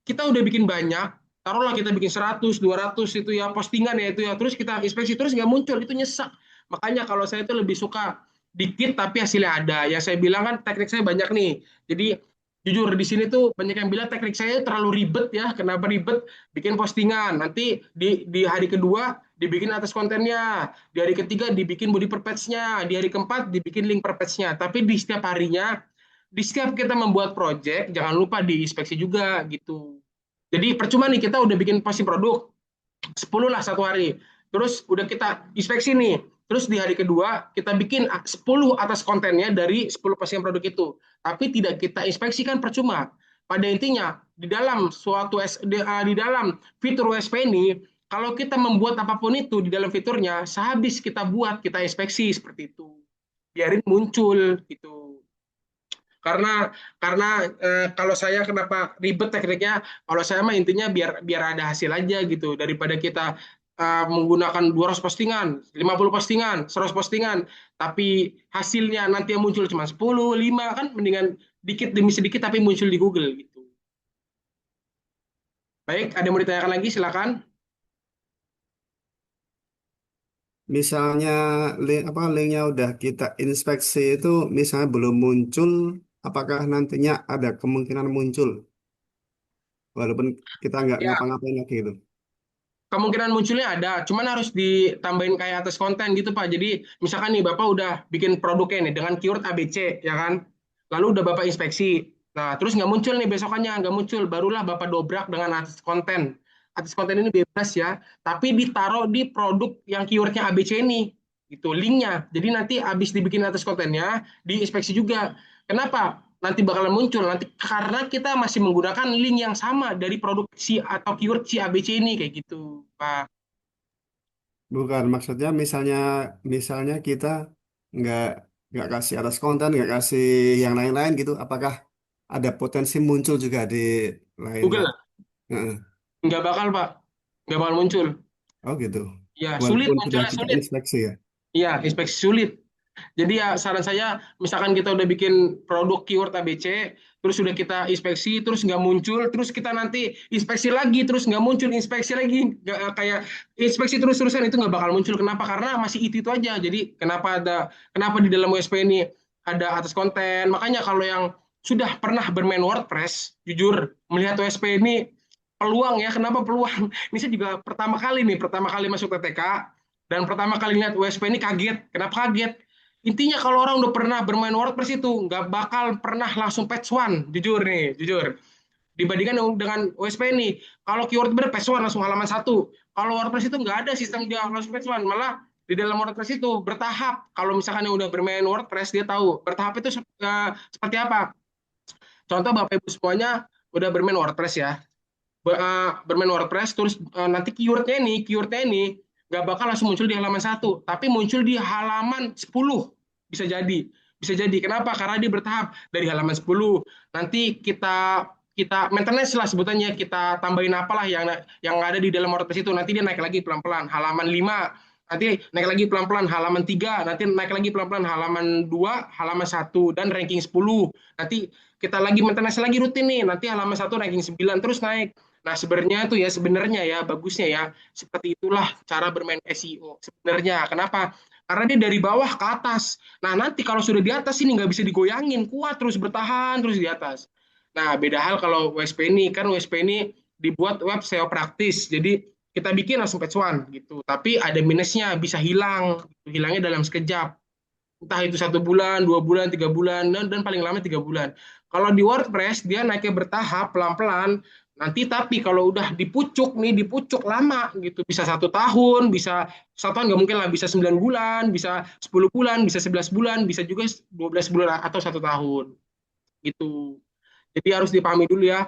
kita udah bikin banyak, taruhlah kita bikin 100, 200 itu ya postingan ya itu ya. Terus kita inspeksi terus nggak muncul, itu nyesek. Makanya kalau saya itu lebih suka dikit tapi hasilnya ada. Ya saya bilang kan teknik saya banyak nih. Jadi jujur di sini tuh banyak yang bilang teknik saya terlalu ribet ya. Kenapa ribet? Bikin postingan, nanti di hari kedua dibikin atas kontennya, di hari ketiga dibikin body purpose-nya, di hari keempat dibikin link purpose-nya. Tapi di setiap harinya, di setiap kita membuat project, jangan lupa diinspeksi juga gitu. Jadi percuma nih kita udah bikin pasti produk 10 lah satu hari. Terus udah kita inspeksi nih. Terus di hari kedua kita bikin 10 atas kontennya dari 10 postingan produk itu. Tapi tidak kita inspeksikan percuma. Pada intinya di dalam di dalam fitur WSP ini, kalau kita membuat apapun itu di dalam fiturnya, sehabis kita buat kita inspeksi seperti itu. Biarin muncul gitu. Karena kalau saya kenapa ribet tekniknya, kalau saya mah intinya biar biar ada hasil aja gitu daripada kita menggunakan 200 postingan, 50 postingan, 100 postingan, tapi hasilnya nanti yang muncul cuma 10, 5 kan mendingan dikit demi sedikit tapi muncul di Google gitu. Baik, ada yang mau ditanyakan lagi silakan. Misalnya linknya udah kita inspeksi itu misalnya belum muncul, apakah nantinya ada kemungkinan muncul walaupun kita nggak Ya, ngapa-ngapain lagi itu? kemungkinan munculnya ada, cuman harus ditambahin kayak atas konten gitu Pak. Jadi misalkan nih Bapak udah bikin produknya nih dengan keyword ABC ya kan, lalu udah Bapak inspeksi, nah terus nggak muncul nih besokannya nggak muncul, barulah Bapak dobrak dengan atas konten. Atas konten ini bebas ya, tapi ditaruh di produk yang keywordnya ABC ini, gitu linknya. Jadi nanti habis dibikin atas kontennya, diinspeksi juga. Kenapa? Nanti bakalan muncul nanti karena kita masih menggunakan link yang sama dari produksi atau keyword si ABC ini kayak gitu, Pak. Bukan, maksudnya misalnya misalnya kita nggak nggak kasih atas konten, nggak kasih yang lain-lain gitu, apakah ada potensi muncul juga di lainnya? Google Heeh. nggak bakal, Pak. Nggak bakal muncul. Oh gitu. Ya, sulit Walaupun sudah munculnya kita sulit. inspeksi ya. Iya, inspeksi sulit. Jadi ya saran saya, misalkan kita udah bikin produk keyword ABC, terus sudah kita inspeksi, terus nggak muncul, terus kita nanti inspeksi lagi, terus nggak muncul, inspeksi lagi, nggak, kayak inspeksi terus-terusan itu nggak bakal muncul. Kenapa? Karena masih itu aja. Jadi kenapa di dalam WSP ini ada atas konten. Makanya kalau yang sudah pernah bermain WordPress, jujur melihat WSP ini peluang ya. Kenapa peluang? Ini saya juga pertama kali masuk TTK dan pertama kali lihat WSP ini kaget. Kenapa kaget? Intinya kalau orang udah pernah bermain WordPress itu nggak bakal pernah langsung patch one, jujur nih, jujur. Dibandingkan dengan WSP ini, kalau keyword bener patch one langsung halaman satu. Kalau WordPress itu nggak ada sistem dia langsung patch one, malah di dalam WordPress itu bertahap. Kalau misalkan yang udah bermain WordPress dia tahu bertahap itu seperti apa. Contoh Bapak Ibu semuanya udah bermain WordPress ya, bermain WordPress terus nanti keywordnya ini nggak bakal langsung muncul di halaman satu tapi muncul di halaman 10 bisa jadi kenapa karena dia bertahap dari halaman 10 nanti kita kita maintenance lah sebutannya kita tambahin apalah yang ada di dalam WordPress itu nanti dia naik lagi pelan-pelan halaman 5 nanti naik lagi pelan-pelan halaman 3 nanti naik lagi pelan-pelan halaman 2 halaman 1 dan ranking 10 nanti kita lagi maintenance lagi rutin nih nanti halaman 1 ranking 9 terus naik. Nah, sebenarnya ya bagusnya ya seperti itulah cara bermain SEO. Sebenarnya kenapa? Karena dia dari bawah ke atas. Nah, nanti kalau sudah di atas ini nggak bisa digoyangin, kuat terus bertahan terus di atas. Nah, beda hal kalau WSP ini kan WSP ini dibuat web SEO praktis. Jadi kita bikin langsung page one gitu. Tapi ada minusnya, bisa hilang. Hilangnya dalam sekejap. Entah itu 1 bulan, 2 bulan, 3 bulan, dan paling lama 3 bulan. Kalau di WordPress dia naiknya bertahap, pelan-pelan. Nanti tapi kalau udah dipucuk nih, dipucuk lama gitu, bisa 1 tahun, bisa 1 tahun nggak mungkin lah, bisa 9 bulan, bisa 10 bulan, bisa 11 bulan, bisa juga 12 bulan atau 1 tahun gitu. Jadi harus dipahami dulu ya,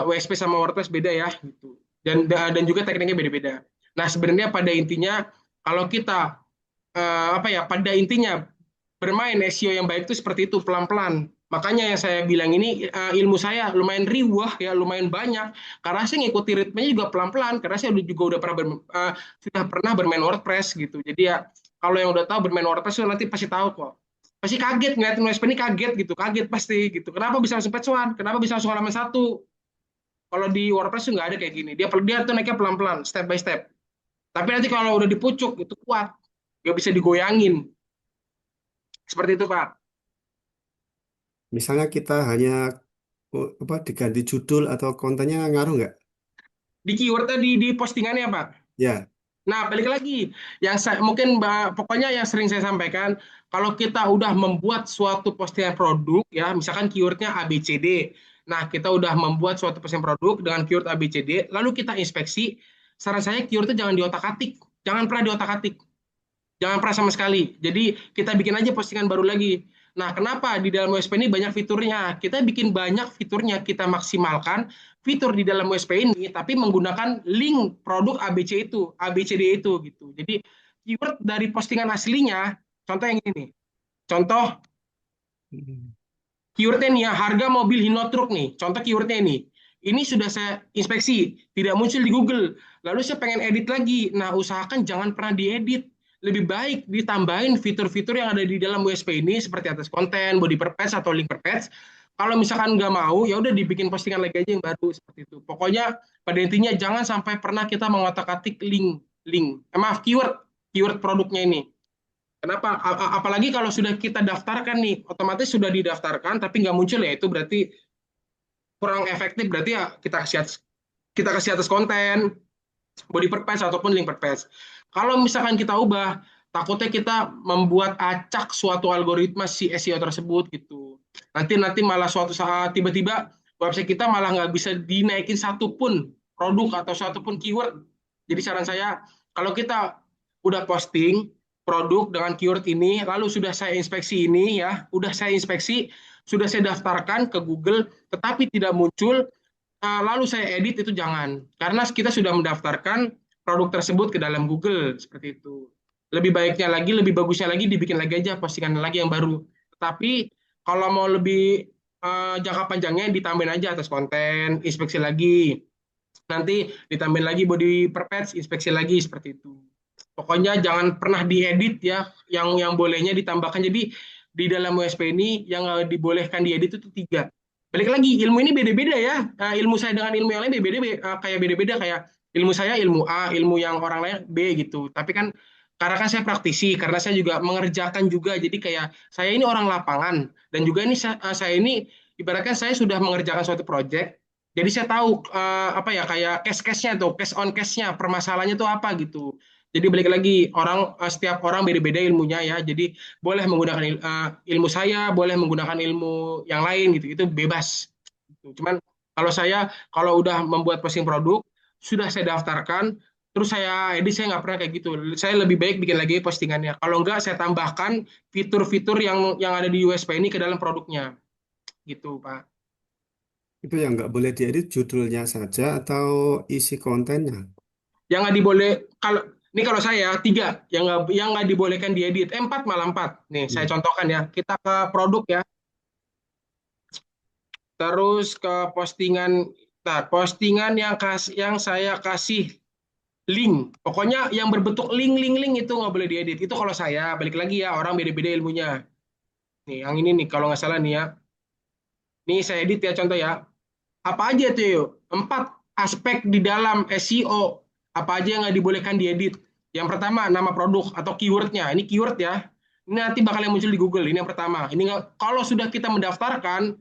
WSP sama WordPress beda ya gitu. Dan juga tekniknya beda-beda. Nah sebenarnya pada intinya kalau kita apa ya, pada intinya bermain SEO yang baik itu seperti itu, pelan-pelan. Makanya yang saya bilang ini, ilmu saya lumayan riwah ya, lumayan banyak. Karena saya ngikuti ritmenya juga pelan-pelan. Karena saya juga sudah pernah bermain WordPress gitu. Jadi ya kalau yang udah tahu bermain WordPress itu nanti pasti tahu kok. Pasti kaget ngeliatin WSP ini, kaget gitu, kaget pasti gitu. Kenapa bisa langsung patch one? Kenapa bisa langsung halaman satu? Kalau di WordPress tuh nggak ada kayak gini. Dia tuh naiknya pelan-pelan, step by step. Tapi nanti kalau udah dipucuk itu kuat, nggak bisa digoyangin. Seperti itu Pak. Misalnya kita hanya apa diganti judul atau kontennya ngaruh nggak? Di keyword tadi di postingannya Pak. Ya. Nah, balik lagi, yang saya mungkin pokoknya yang sering saya sampaikan, kalau kita udah membuat suatu postingan produk, ya, misalkan keywordnya ABCD. Nah, kita udah membuat suatu postingan produk dengan keyword ABCD, lalu kita inspeksi. Saran saya keywordnya jangan diotak-atik, jangan pernah diotak-atik. Jangan pernah sama sekali. Jadi kita bikin aja postingan baru lagi. Nah, kenapa di dalam USP ini banyak fiturnya? Kita bikin banyak fiturnya, kita maksimalkan fitur di dalam USP ini, tapi menggunakan link produk ABC itu, ABCD itu gitu. Jadi keyword dari postingan aslinya, contoh yang ini nih. Contoh Hmm. keywordnya nih ya, harga mobil Hino Truk nih. Contoh keywordnya ini. Ini sudah saya inspeksi, tidak muncul di Google. Lalu saya pengen edit lagi. Nah, usahakan jangan pernah diedit. Lebih baik ditambahin fitur-fitur yang ada di dalam USP ini, seperti atas konten, body per page, atau link per page. Kalau misalkan nggak mau, ya udah dibikin postingan lagi aja yang baru seperti itu. Pokoknya pada intinya jangan sampai pernah kita mengotak-atik link. Maaf, keyword produknya ini. Kenapa? Apalagi kalau sudah kita daftarkan nih, otomatis sudah didaftarkan tapi nggak muncul ya itu berarti kurang efektif. Berarti ya kita kasih atas konten, body per page ataupun link per page. Kalau misalkan kita ubah, takutnya kita membuat acak suatu algoritma si SEO tersebut gitu. Nanti malah suatu saat tiba-tiba website kita malah nggak bisa dinaikin satupun produk atau satupun keyword. Jadi saran saya, kalau kita udah posting produk dengan keyword ini, lalu sudah saya inspeksi ini ya, udah saya inspeksi, sudah saya daftarkan ke Google, tetapi tidak muncul, lalu saya edit, itu jangan. Karena kita sudah mendaftarkan produk tersebut ke dalam Google, seperti itu. Lebih baiknya lagi, lebih bagusnya lagi, dibikin lagi aja postingan lagi yang baru. Tetapi kalau mau lebih jangka panjangnya, ditambahin aja atas konten, inspeksi lagi. Nanti ditambahin lagi body per page, inspeksi lagi, seperti itu. Pokoknya jangan pernah diedit ya, yang bolehnya ditambahkan. Jadi di dalam USP ini yang dibolehkan diedit itu 3. Balik lagi, ilmu ini beda-beda ya. Ilmu saya dengan ilmu yang lain kayak beda-beda, kayak ilmu saya ilmu A, ilmu yang orang lain B gitu. Tapi kan karena kan saya praktisi, karena saya juga mengerjakan juga. Jadi kayak saya ini orang lapangan, dan juga ini saya ini ibaratkan saya sudah mengerjakan suatu project. Jadi saya tahu apa ya, kayak case-nya tuh, case on case-nya, permasalahannya tuh apa gitu. Jadi balik lagi, setiap orang beda-beda ilmunya ya. Jadi boleh menggunakan ilmu saya, boleh menggunakan ilmu yang lain gitu. Itu bebas. Cuman kalau udah membuat posting produk, sudah saya daftarkan, terus saya nggak pernah kayak gitu. Saya lebih baik bikin lagi postingannya. Kalau enggak, saya tambahkan fitur-fitur yang ada di USP ini ke dalam produknya. Gitu, Pak. Itu yang nggak boleh diedit judulnya saja atau isi kontennya. Yang nggak diboleh, kalau ini kalau saya 3 yang nggak dibolehkan diedit, 4 malah 4. Nih saya Hmm. contohkan ya, kita ke produk ya, terus ke postingan. Nah, postingan yang saya kasih link, pokoknya yang berbentuk link itu nggak boleh diedit. Itu kalau saya, balik lagi ya, orang beda-beda ilmunya. Nih yang ini nih kalau nggak salah nih ya, nih saya edit ya, contoh ya. Apa aja tuh yuk? 4 aspek di dalam SEO. Apa aja yang nggak dibolehkan diedit? Yang pertama, nama produk atau keywordnya. Ini keyword ya. Ini nanti bakal yang muncul di Google. Ini yang pertama. Ini kalau sudah kita mendaftarkan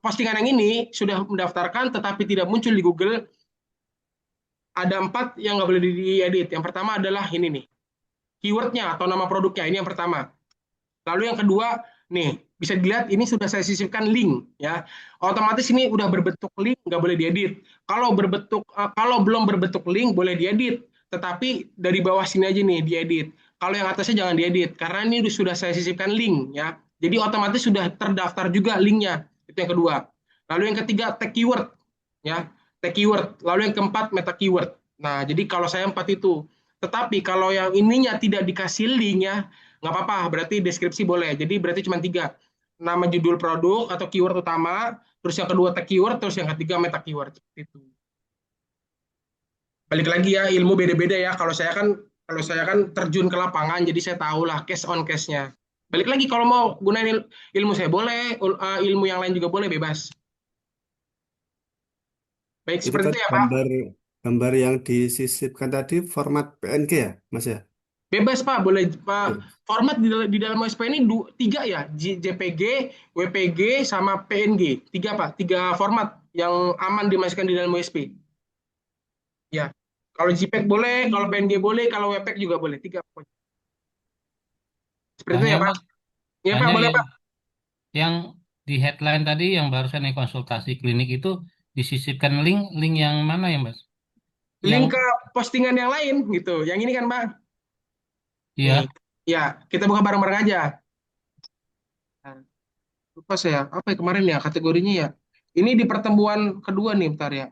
postingan yang ini sudah mendaftarkan, tetapi tidak muncul di Google. ada 4 yang nggak boleh diedit. Yang pertama adalah ini nih, keywordnya atau nama produknya. Ini yang pertama. Lalu yang kedua, nih bisa dilihat ini sudah saya sisipkan link ya. Otomatis ini udah berbentuk link, nggak boleh diedit. Kalau belum berbentuk link boleh diedit, tetapi dari bawah sini aja nih diedit. Kalau yang atasnya jangan diedit karena ini sudah saya sisipkan link ya. Jadi otomatis sudah terdaftar juga linknya. Itu yang kedua. Lalu yang ketiga tag keyword ya, tag keyword. Lalu yang keempat meta keyword. Nah, jadi kalau saya empat itu. Tetapi kalau yang ininya tidak dikasih link ya, nggak apa-apa, berarti deskripsi boleh. Jadi berarti cuma tiga. Nama judul produk atau keyword utama, terus yang kedua tag keyword, terus yang ketiga meta keyword. Seperti itu. Balik lagi ya, ilmu beda-beda ya. Kalau saya kan terjun ke lapangan, jadi saya tahu lah case on case-nya. Balik lagi kalau mau gunain ilmu saya boleh, ilmu yang lain juga boleh, bebas. Baik Itu seperti itu tadi ya Pak. gambar gambar yang disisipkan tadi format PNG ya, Mas ya? Bebas Pak, boleh Pak. Iya. Format di dalam OSP ini tiga ya, JPG, WPG, sama PNG. Tiga Pak, tiga format yang aman dimasukkan di dalam OSP. Ya, kalau JPEG boleh, kalau PNG boleh, kalau WPEG juga boleh. Tiga pokoknya. Seperti itu Soalnya ya Pak. Mas, Ya Pak, soalnya boleh Pak. yang di headline tadi yang barusan yang konsultasi klinik itu disisipkan link link yang mana ya Mas? Yang Link ke postingan yang lain gitu. Yang ini kan Pak. Nih, iya ya kita buka bareng-bareng aja. Nah, lupa saya apa ya kemarin ya kategorinya ya. Ini di pertemuan kedua nih, bentar ya.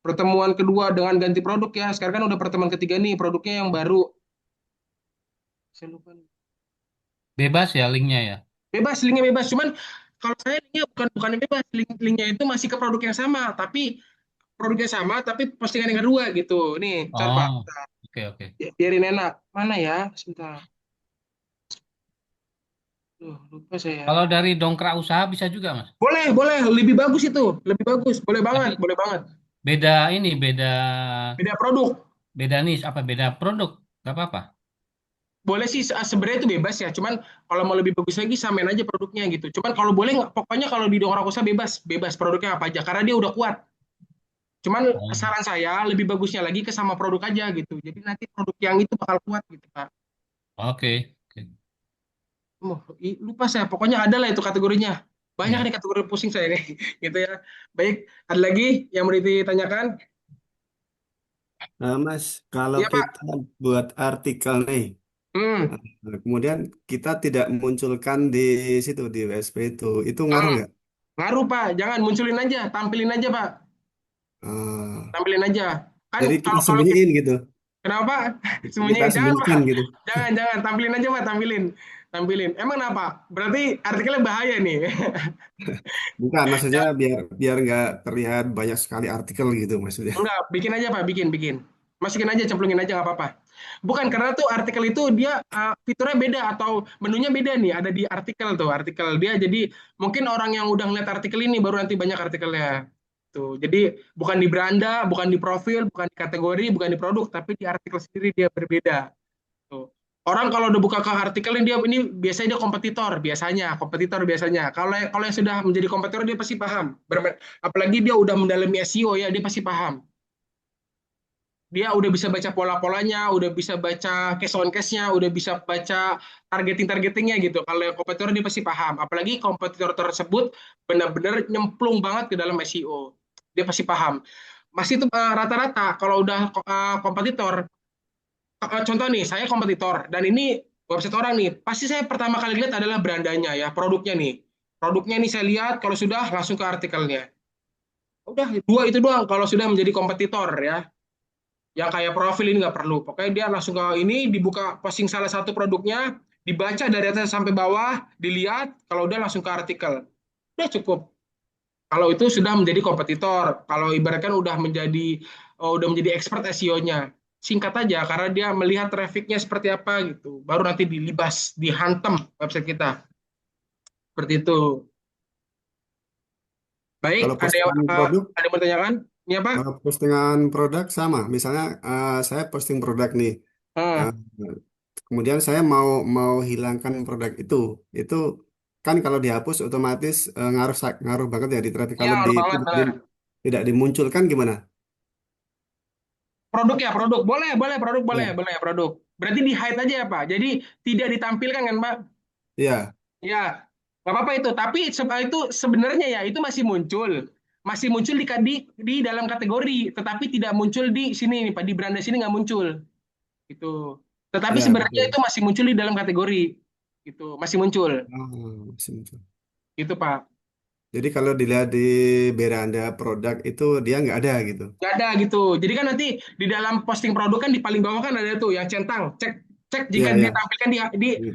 Pertemuan kedua dengan ganti produk ya. Sekarang kan udah pertemuan ketiga nih, produknya yang baru. Saya lupa nih. bebas ya linknya ya. Bebas, linknya bebas. Cuman kalau saya linknya bukan yang bebas, linknya itu masih ke produk yang sama, tapi produknya sama, tapi postingan yang kedua gitu. Nih, ntar Pak, Oh, oke oke. biarin enak. Mana ya? Sebentar. Duh, lupa saya. Kalau dari dongkrak usaha bisa juga Mas. Boleh, boleh. Lebih bagus itu. Lebih bagus. Boleh banget, Tapi boleh banget. beda ini beda Beda produk. beda nis apa beda produk nggak apa-apa. Boleh sih sebenarnya itu bebas ya. Cuman kalau mau lebih bagus lagi samain aja produknya gitu. Cuman kalau boleh nggak, pokoknya kalau di Dongkrak Usaha bebas, bebas produknya apa aja karena dia udah kuat. Cuman Oh, saran saya lebih bagusnya lagi ke sama produk aja gitu. Jadi nanti produk yang itu bakal kuat gitu Pak. oke. Oke. Lupa saya. Pokoknya ada lah itu kategorinya. Banyak Ya. nih kategori pusing saya nih. Gitu ya. Baik, ada lagi yang mau ditanyakan? Nah, Mas, kalau Iya kita Pak. buat artikel nih, Hmm, kemudian kita tidak munculkan di situ di WSP itu ngaruh hmm. nggak? Ngaruh Pak. Jangan munculin aja, tampilin aja Pak. Eh, Tampilin aja. Kan jadi kita kalau kalau sembunyiin gitu, kenapa? kita Sembunyiin jangan Pak. sembunyikan gitu. Jangan, jangan tampilin aja Pak, tampilin. Tampilin. Emang apa? Berarti artikelnya bahaya nih. Bukan, maksudnya biar biar nggak terlihat banyak sekali artikel gitu maksudnya. Enggak, bikin aja Pak, bikin, bikin. Masukin aja, cemplungin aja nggak apa-apa. Bukan karena tuh artikel itu dia fiturnya beda atau menunya beda nih, ada di artikel tuh, artikel dia. Jadi mungkin orang yang udah ngeliat artikel ini baru nanti banyak artikelnya. Tuh. Jadi bukan di beranda, bukan di profil, bukan di kategori, bukan di produk, tapi di artikel sendiri dia berbeda. Tuh. Orang kalau udah buka ke artikel ini biasanya dia kompetitor, biasanya. Kalau kalau yang sudah menjadi kompetitor dia pasti paham. Apalagi dia udah mendalami SEO ya, dia pasti paham. Dia udah bisa baca pola-polanya, udah bisa baca case on case-nya, udah bisa baca targetingnya gitu. Kalau yang kompetitor dia pasti paham. Apalagi kompetitor tersebut benar-benar nyemplung banget ke dalam SEO. Dia pasti paham. Masih itu rata-rata kalau udah kompetitor, contoh nih, saya kompetitor dan ini website orang nih, pasti saya pertama kali lihat adalah brandanya ya, produknya nih. Produknya nih saya lihat, kalau sudah langsung ke artikelnya. Udah, dua itu doang kalau sudah menjadi kompetitor ya. Yang kayak profil ini nggak perlu. Pokoknya dia langsung ke ini, dibuka posting salah satu produknya, dibaca dari atas sampai bawah, dilihat, kalau udah langsung ke artikel. Udah cukup. Kalau itu sudah menjadi kompetitor, kalau ibaratkan udah menjadi expert SEO-nya. Singkat aja karena dia melihat trafficnya seperti apa gitu. Baru nanti dilibas, dihantam website kita. Seperti itu. Baik, Kalau postingan produk, ada yang mau tanyakan? Iya, Pak? postingan produk sama. Misalnya saya posting produk nih, Hmm, eh, kemudian saya mau mau hilangkan produk itu kan kalau dihapus otomatis ngaruh ngaruh banget ya di traffic. ya Kalau ngaruh banget, benar. tidak dimunculkan gimana? Produk ya, produk. Boleh, boleh, produk, boleh, Ya, boleh, produk. Berarti di hide aja ya, Pak. Jadi tidak ditampilkan kan, Pak? ya. Ya, nggak apa-apa itu. Tapi itu sebenarnya ya, itu masih muncul. Masih muncul di dalam kategori, tetapi tidak muncul di sini nih, Pak. Di beranda sini nggak muncul. Gitu. Tetapi Ya, sebenarnya betul. itu masih muncul di dalam kategori. Gitu, masih muncul. Oh, masih muncul. Gitu, Pak. Jadi kalau dilihat di beranda produk itu dia nggak ada gitu. Nggak ada gitu. Jadi kan nanti di dalam posting produk kan di paling bawah kan ada tuh yang centang. Cek cek jika Ya, ya. ditampilkan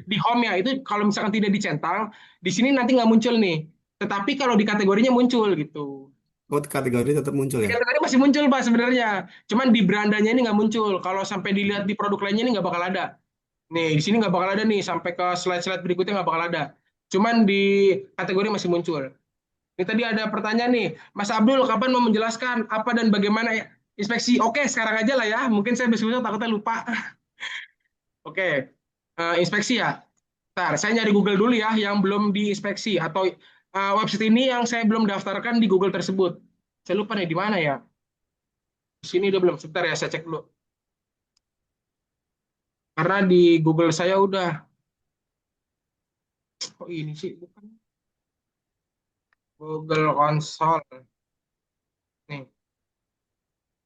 di home ya. Itu kalau misalkan tidak dicentang, di sini nanti nggak muncul nih. Tetapi kalau di kategorinya muncul gitu. Oh, kategori tetap muncul Di ya. kategori masih muncul Pak sebenarnya. Cuman di berandanya ini nggak muncul. Kalau sampai dilihat di produk lainnya ini nggak bakal ada. Nih, di sini nggak bakal ada nih. Sampai ke slide-slide berikutnya nggak bakal ada. Cuman di kategori masih muncul. Ini tadi ada pertanyaan nih, Mas Abdul, kapan mau menjelaskan apa dan bagaimana inspeksi? Oke, sekarang aja lah ya. Mungkin saya besok takutnya lupa. Oke, inspeksi ya. Ntar, saya nyari Google dulu ya, yang belum diinspeksi atau website ini yang saya belum daftarkan di Google tersebut. Saya lupa nih di mana ya. Di sini udah belum. Sebentar ya, saya cek dulu. Karena di Google saya udah. Oh ini sih, bukan Google Console. Nih,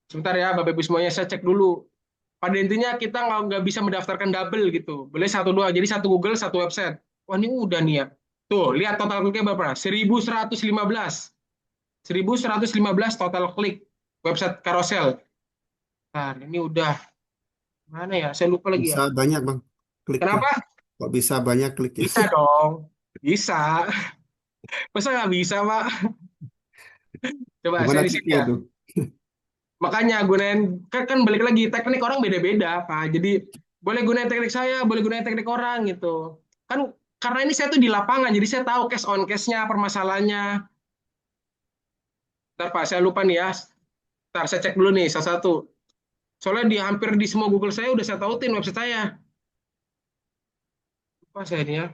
sebentar ya, Bapak Ibu semuanya saya cek dulu. Pada intinya kita nggak bisa mendaftarkan double gitu. Boleh satu dua. Jadi satu Google, satu website. Wah ini udah nih ya. Tuh, lihat total kliknya berapa? 1115. 1115 total klik website carousel. Nah, ini udah mana ya? Saya lupa lagi ya. Bisa banyak bang kliknya. Kenapa? Kok bisa banyak kliknya? Bisa dong. Bisa. Masa nggak bisa, Pak? Coba Gimana saya di sini kliknya ya. itu? Makanya gunain kan balik lagi teknik orang beda-beda, Pak. Jadi boleh gunain teknik saya, boleh gunain teknik orang gitu. Kan karena ini saya tuh di lapangan, jadi saya tahu case on case-nya, permasalahannya. Ntar Pak, saya lupa nih ya. Ntar saya cek dulu nih satu-satu. Soalnya di hampir di semua Google saya udah saya tautin website saya. Lupa saya ini ya.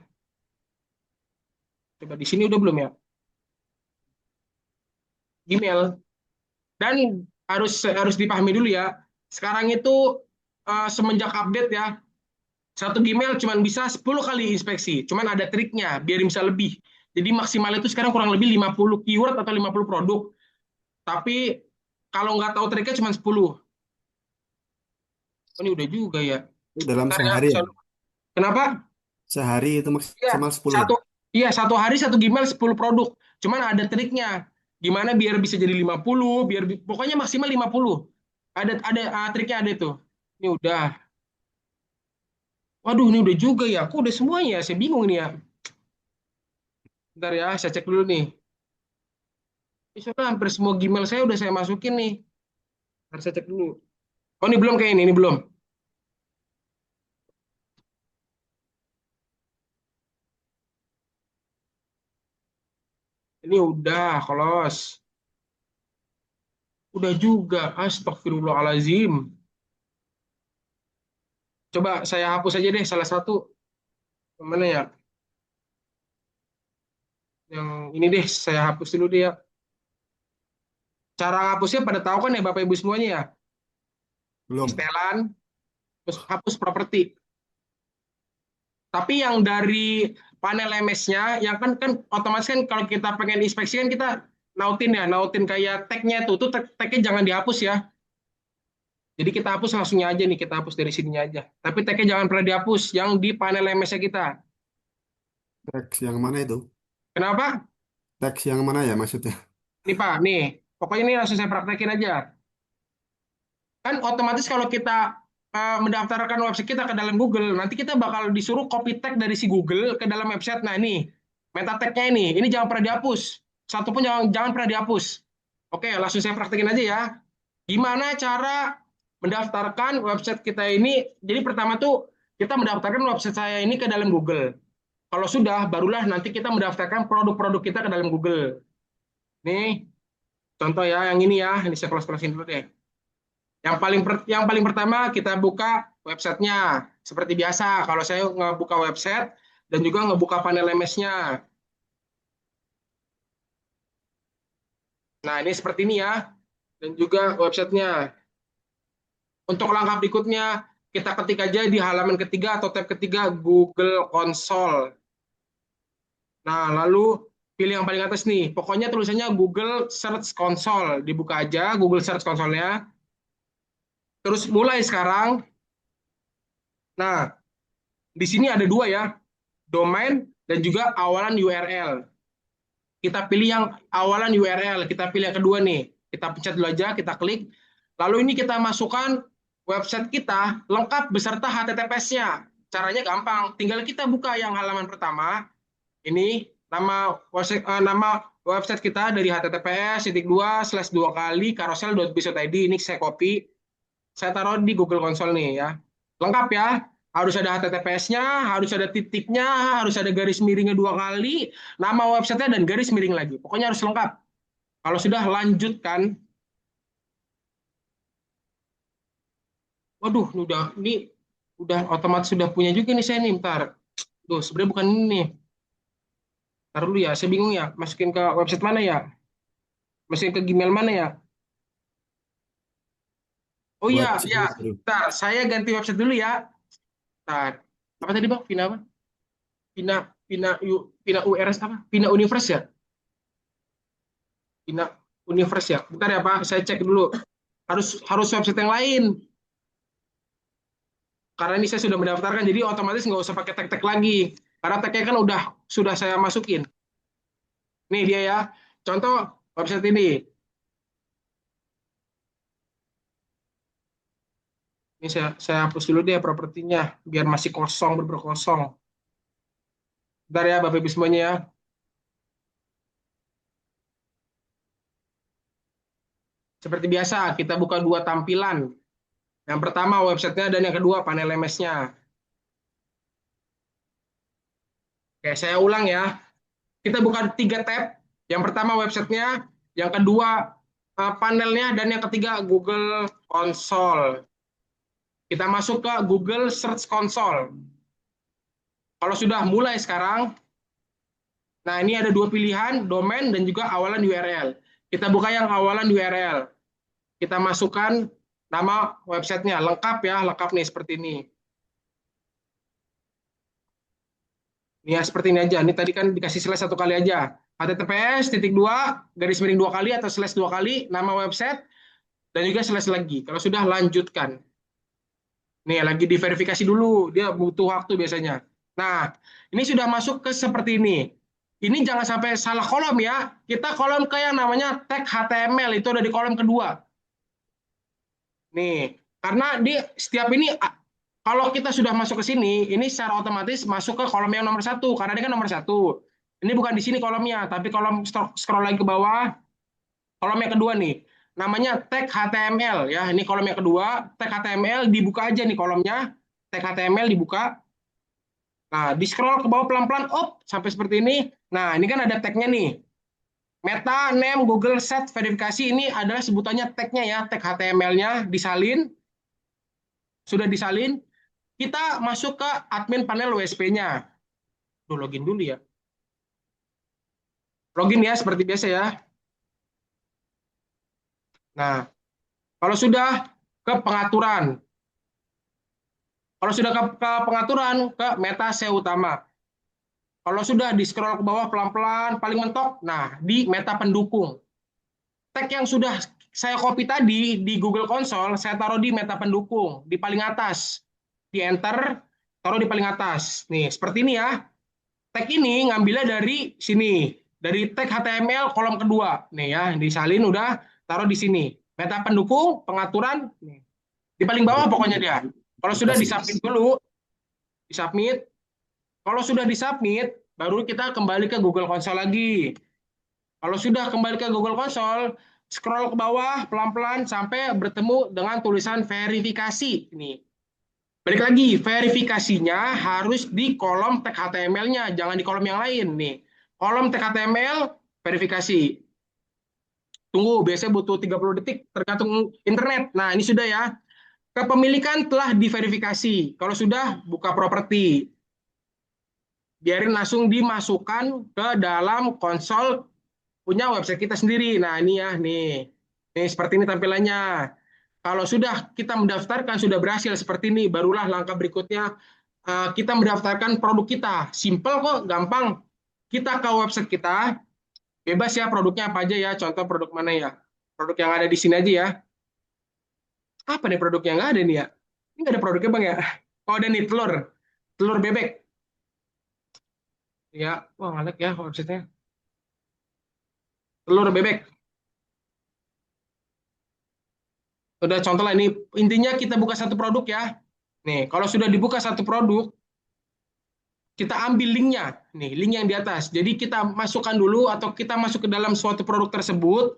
Coba di sini udah belum ya? Gmail. Dan harus dipahami dulu ya. Sekarang itu semenjak update ya, satu Gmail cuma bisa 10 kali inspeksi. Cuman ada triknya biar bisa lebih. Jadi maksimal itu sekarang kurang lebih 50 keyword atau 50 produk. Tapi kalau nggak tahu triknya cuma 10. Oh, ini udah juga ya. Dalam Ntar ya, sehari ya? kenapa? Sehari itu Iya, maksimal 10 ya? satu iya satu hari satu Gmail 10 produk. Cuman ada triknya. Gimana biar bisa jadi 50, pokoknya maksimal 50. Ada triknya ada itu. Ini udah. Waduh, ini udah juga ya. Aku udah semuanya. Saya bingung nih ya. Bentar ya, saya cek dulu nih. Ini soalnya hampir semua Gmail saya udah saya masukin nih. Harus saya cek dulu. Oh, ini belum kayak ini belum. Ini udah, kolos. Udah juga. Astagfirullahalazim. Coba saya hapus aja deh salah satu. Mana ya? Yang ini deh, saya hapus dulu deh ya. Cara hapusnya pada tahu kan ya Bapak Ibu semuanya ya. Di Belum. setelan, terus hapus properti. Tapi yang dari panel MS-nya, yang kan otomatis kan kalau kita pengen inspeksi kan kita nautin ya, nautin kayak tag-nya tuh tag-nya jangan dihapus ya. Jadi kita hapus langsungnya aja nih, kita hapus dari sininya aja. Tapi tag-nya jangan pernah dihapus, yang di panel MS-nya kita. Teks yang mana itu? Kenapa? Teks yang mana ya maksudnya? Nih Pak, nih. Pokoknya ini langsung saya praktekin aja. Kan otomatis kalau kita mendaftarkan website kita ke dalam Google, nanti kita bakal disuruh copy tag dari si Google ke dalam website. Nah ini, meta tag-nya ini jangan pernah dihapus. Satu pun jangan pernah dihapus. Oke, langsung saya praktekin aja ya. Gimana cara mendaftarkan website kita ini? Jadi pertama tuh kita mendaftarkan website saya ini ke dalam Google. Kalau sudah, barulah nanti kita mendaftarkan produk-produk kita ke dalam Google. Nih, contoh ya, yang ini ya, ini saya close-closein dulu deh. Yang paling pertama kita buka websitenya seperti biasa. Kalau saya ngebuka website dan juga ngebuka panel MS-nya. Nah ini seperti ini ya, dan juga websitenya. Untuk langkah berikutnya, kita ketik aja di halaman ketiga atau tab ketiga Google Console. Nah, lalu pilih yang paling atas nih. Pokoknya tulisannya Google Search Console. Dibuka aja Google Search Console-nya. Terus mulai sekarang. Nah, di sini ada dua ya, domain dan juga awalan URL. Kita pilih yang awalan URL, kita pilih yang kedua nih. Kita pencet dulu aja, kita klik. Lalu ini kita masukkan website kita lengkap beserta HTTPS-nya. Caranya gampang, tinggal kita buka yang halaman pertama. Ini nama website kita dari https://2 carousel.biz.id. Ini saya copy, saya taruh di Google Console nih ya. Lengkap ya. Harus ada HTTPS-nya, harus ada titiknya, harus ada garis miringnya 2 kali, nama websitenya dan garis miring lagi. Pokoknya harus lengkap. Kalau sudah lanjutkan, waduh, ini udah otomatis sudah punya juga nih saya nih. Bentar. Duh, sebenarnya bukan ini nih. Ntar dulu ya, saya bingung ya. Masukin ke website mana ya? Masukin ke Gmail mana ya? Oh iya, Buat iya. sini baru. Bentar, saya ganti website dulu ya. Bentar. Apa tadi Bang? Vina apa? Vina Vina URS apa? Vina Universe ya? Vina Universe ya? Bentar ya Pak, saya cek dulu. Harus harus website yang lain. Karena ini saya sudah mendaftarkan, jadi otomatis nggak usah pakai tag-tag lagi. Karena tagnya kan sudah saya masukin. Nih dia ya. Contoh website ini. Ini saya hapus dulu deh propertinya, biar masih kosong, bener kosong. Bentar ya Bapak Ibu semuanya ya. Seperti biasa, kita buka dua tampilan. Yang pertama websitenya dan yang kedua panel MS-nya. Oke, saya ulang ya. Kita buka 3 tab. Yang pertama websitenya, yang kedua panelnya, dan yang ketiga Google Console. Kita masuk ke Google Search Console. Kalau sudah mulai sekarang, nah ini ada dua pilihan, domain dan juga awalan URL. Kita buka yang awalan URL. Kita masukkan nama websitenya, lengkap ya, lengkap nih seperti ini. Ini ya seperti ini aja. Ini tadi kan dikasih slash 1 kali aja. https://2 atau /2 nama website dan juga slash lagi. Kalau sudah lanjutkan. Nih lagi diverifikasi dulu, dia butuh waktu biasanya. Nah, ini sudah masuk ke seperti ini. Ini jangan sampai salah kolom ya. Kita kolom ke yang namanya tag HTML, itu ada di kolom kedua. Nih, karena di setiap ini kalau kita sudah masuk ke sini, ini secara otomatis masuk ke kolom yang nomor 1 karena ini kan nomor 1. Ini bukan di sini kolomnya, tapi kolom scroll lagi ke bawah, kolom yang kedua nih, namanya tag HTML ya. Ini kolom yang kedua, tag HTML dibuka aja nih kolomnya, tag HTML dibuka. Nah, di scroll ke bawah pelan-pelan, sampai seperti ini. Nah, ini kan ada tagnya nih. Meta, name, Google Set, verifikasi, ini adalah sebutannya tagnya ya, tag HTML-nya disalin. Sudah disalin, kita masuk ke admin panel WSP-nya. Login dulu ya. Login ya, seperti biasa ya. Nah, kalau sudah ke pengaturan. Kalau sudah ke pengaturan, ke meta SEO utama. Kalau sudah di scroll ke bawah pelan-pelan, paling mentok, nah di meta pendukung. Tag yang sudah saya copy tadi di Google Console, saya taruh di meta pendukung, di paling atas. Di enter, taruh di paling atas. Nih, seperti ini ya. Tag ini ngambilnya dari sini, dari tag HTML kolom kedua. Nih ya, disalin udah, taruh di sini. Meta pendukung, pengaturan, nih. Di paling bawah pokoknya dia. Kalau sudah disubmit dulu, disubmit. Kalau sudah disubmit, baru kita kembali ke Google Console lagi. Kalau sudah kembali ke Google Console, scroll ke bawah pelan-pelan sampai bertemu dengan tulisan verifikasi. Ini. Balik lagi, verifikasinya harus di kolom tag HTML-nya, jangan di kolom yang lain nih. Kolom tag HTML verifikasi. Tunggu, biasanya butuh 30 detik tergantung internet. Nah, ini sudah ya. Kepemilikan telah diverifikasi. Kalau sudah, buka properti. Biarin langsung dimasukkan ke dalam konsol punya website kita sendiri. Nah, ini ya, nih. Nih seperti ini tampilannya. Kalau sudah kita mendaftarkan, sudah berhasil seperti ini, barulah langkah berikutnya kita mendaftarkan produk kita. Simple kok, gampang. Kita ke website kita, bebas ya produknya apa aja ya. Contoh produk mana ya? Produk yang ada di sini aja ya. Apa nih produk yang nggak ada nih ya? Ini nggak ada produknya Bang ya? Oh ada nih telur. Telur bebek. Ya, wah ngalek ya websitenya. Telur bebek. Udah contoh lah ini. Intinya kita buka satu produk ya. Nih, kalau sudah dibuka satu produk, kita ambil linknya, nih link yang di atas. Jadi kita masukkan dulu atau kita masuk ke dalam suatu produk tersebut,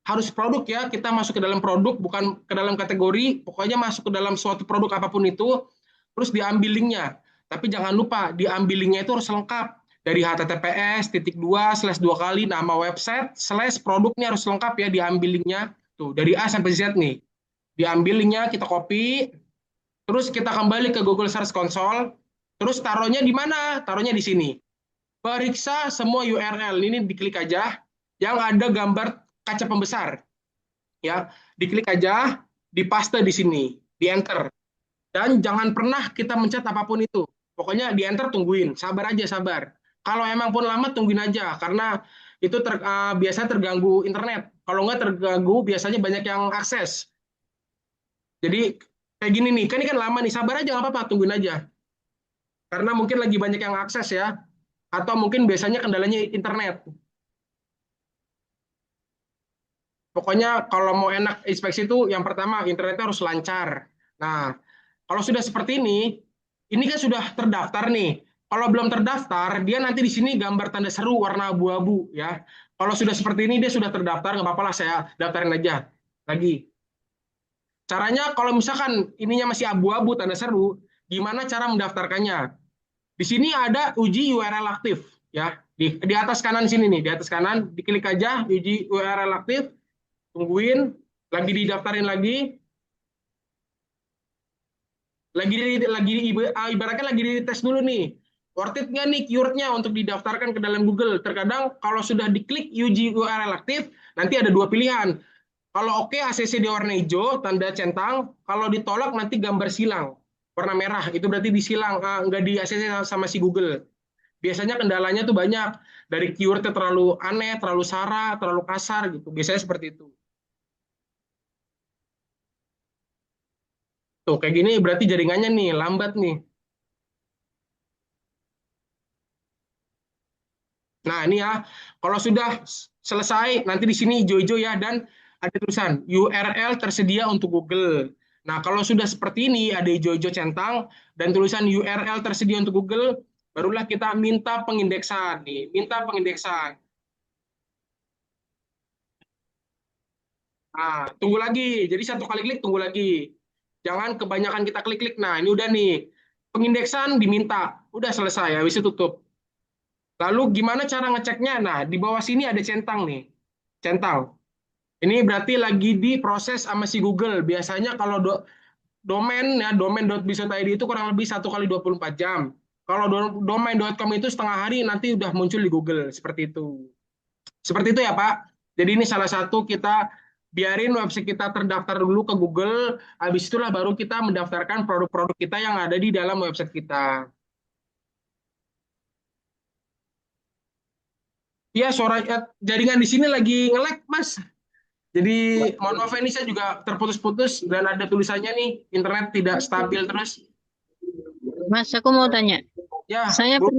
harus produk ya, kita masuk ke dalam produk, bukan ke dalam kategori, pokoknya masuk ke dalam suatu produk apapun itu, terus diambil linknya. Tapi jangan lupa, diambil linknya itu harus lengkap. Dari https://2 kali nama website, /produknya harus lengkap ya, diambil linknya. Tuh, dari A sampai Z nih. Diambil linknya, kita copy, terus kita kembali ke Google Search Console, terus taruhnya di mana? Taruhnya di sini. Periksa semua URL. Ini diklik aja yang ada gambar kaca pembesar. Ya, diklik aja, dipaste di sini, di enter. Dan jangan pernah kita mencet apapun itu. Pokoknya di enter tungguin, sabar aja sabar. Kalau emang pun lama tungguin aja karena itu biasa terganggu internet. Kalau nggak terganggu biasanya banyak yang akses. Jadi kayak gini nih, kan ini kan lama nih, sabar aja nggak apa-apa, tungguin aja. Karena mungkin lagi banyak yang akses ya, atau mungkin biasanya kendalanya internet. Pokoknya kalau mau enak inspeksi itu yang pertama internetnya harus lancar. Nah, kalau sudah seperti ini kan sudah terdaftar nih. Kalau belum terdaftar, dia nanti di sini gambar tanda seru warna abu-abu ya. Kalau sudah seperti ini dia sudah terdaftar, nggak apa-apa lah saya daftarin aja lagi. Caranya kalau misalkan ininya masih abu-abu tanda seru, gimana cara mendaftarkannya? Di sini ada uji URL aktif ya. Di atas kanan sini nih, di atas kanan diklik aja uji URL aktif, tungguin, lagi didaftarin lagi ibaratnya lagi dites dulu nih. Worth it nggak nih keywordnya untuk didaftarkan ke dalam Google? Terkadang kalau sudah diklik uji URL aktif, nanti ada dua pilihan. Kalau oke ACC di warna hijau, tanda centang. Kalau ditolak nanti gambar silang, warna merah. Itu berarti disilang, nggak di ACC sama si Google. Biasanya kendalanya tuh banyak. Dari keywordnya terlalu aneh, terlalu sara, terlalu kasar gitu. Biasanya seperti itu. Tuh, kayak gini berarti jaringannya nih, lambat nih. Nah, ini ya, kalau sudah selesai, nanti di sini hijau-hijau ya, dan ada tulisan URL tersedia untuk Google. Nah, kalau sudah seperti ini, ada hijau-hijau centang, dan tulisan URL tersedia untuk Google, barulah kita minta pengindeksan. Nih, minta pengindeksan. Nah, tunggu lagi. Jadi satu kali klik, tunggu lagi. Jangan kebanyakan kita klik-klik. Nah, ini udah nih. Pengindeksan diminta. Udah selesai, habis itu tutup. Lalu gimana cara ngeceknya? Nah, di bawah sini ada centang nih. Centang. Ini berarti lagi diproses sama si Google. Biasanya kalau domain ya domain.biz.id itu kurang lebih 1 kali 24 jam. Kalau domain.com itu setengah hari nanti udah muncul di Google seperti itu. Seperti itu ya Pak. Jadi ini salah satu kita biarin website kita terdaftar dulu ke Google, habis itulah baru kita mendaftarkan produk-produk kita yang ada di dalam website kita. Iya, suara jaringan di sini lagi nge-lag, Mas. Jadi mohon maaf ini saya juga terputus-putus dan ada tulisannya nih internet tidak stabil terus. Mas, aku mau tanya. Ya, Saya Bu.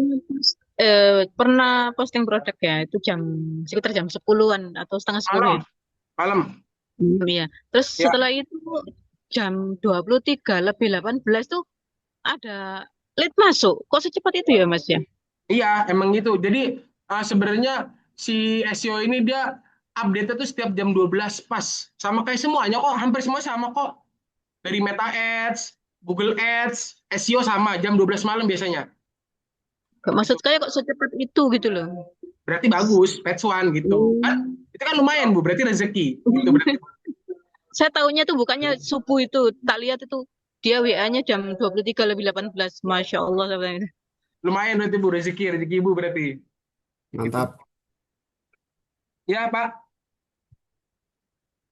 pernah posting produk ya, itu sekitar jam 10-an atau setengah 10 Malam, ya. malam. Iya. Terus Ya, setelah itu jam 23 lebih 18 tuh ada lead masuk. Kok secepat itu ya, Mas ya? iya emang gitu. Jadi sebenarnya si SEO ini dia update itu setiap jam 12 pas. Sama kayak semuanya kok, hampir semua sama kok. Dari Meta Ads, Google Ads, SEO sama jam 12 malam biasanya. Gak maksud saya kok secepat itu gitu loh. Berarti bagus, patch one gitu. Kan itu kan lumayan Bu, berarti rezeki. Itu berarti. Saya tahunya tuh bukannya subuh itu. Tak lihat itu dia WA-nya jam 23 lebih 18. Masya Allah. Lumayan berarti Bu, rezeki Ibu berarti. Gitu. Mantap. Ya, Pak.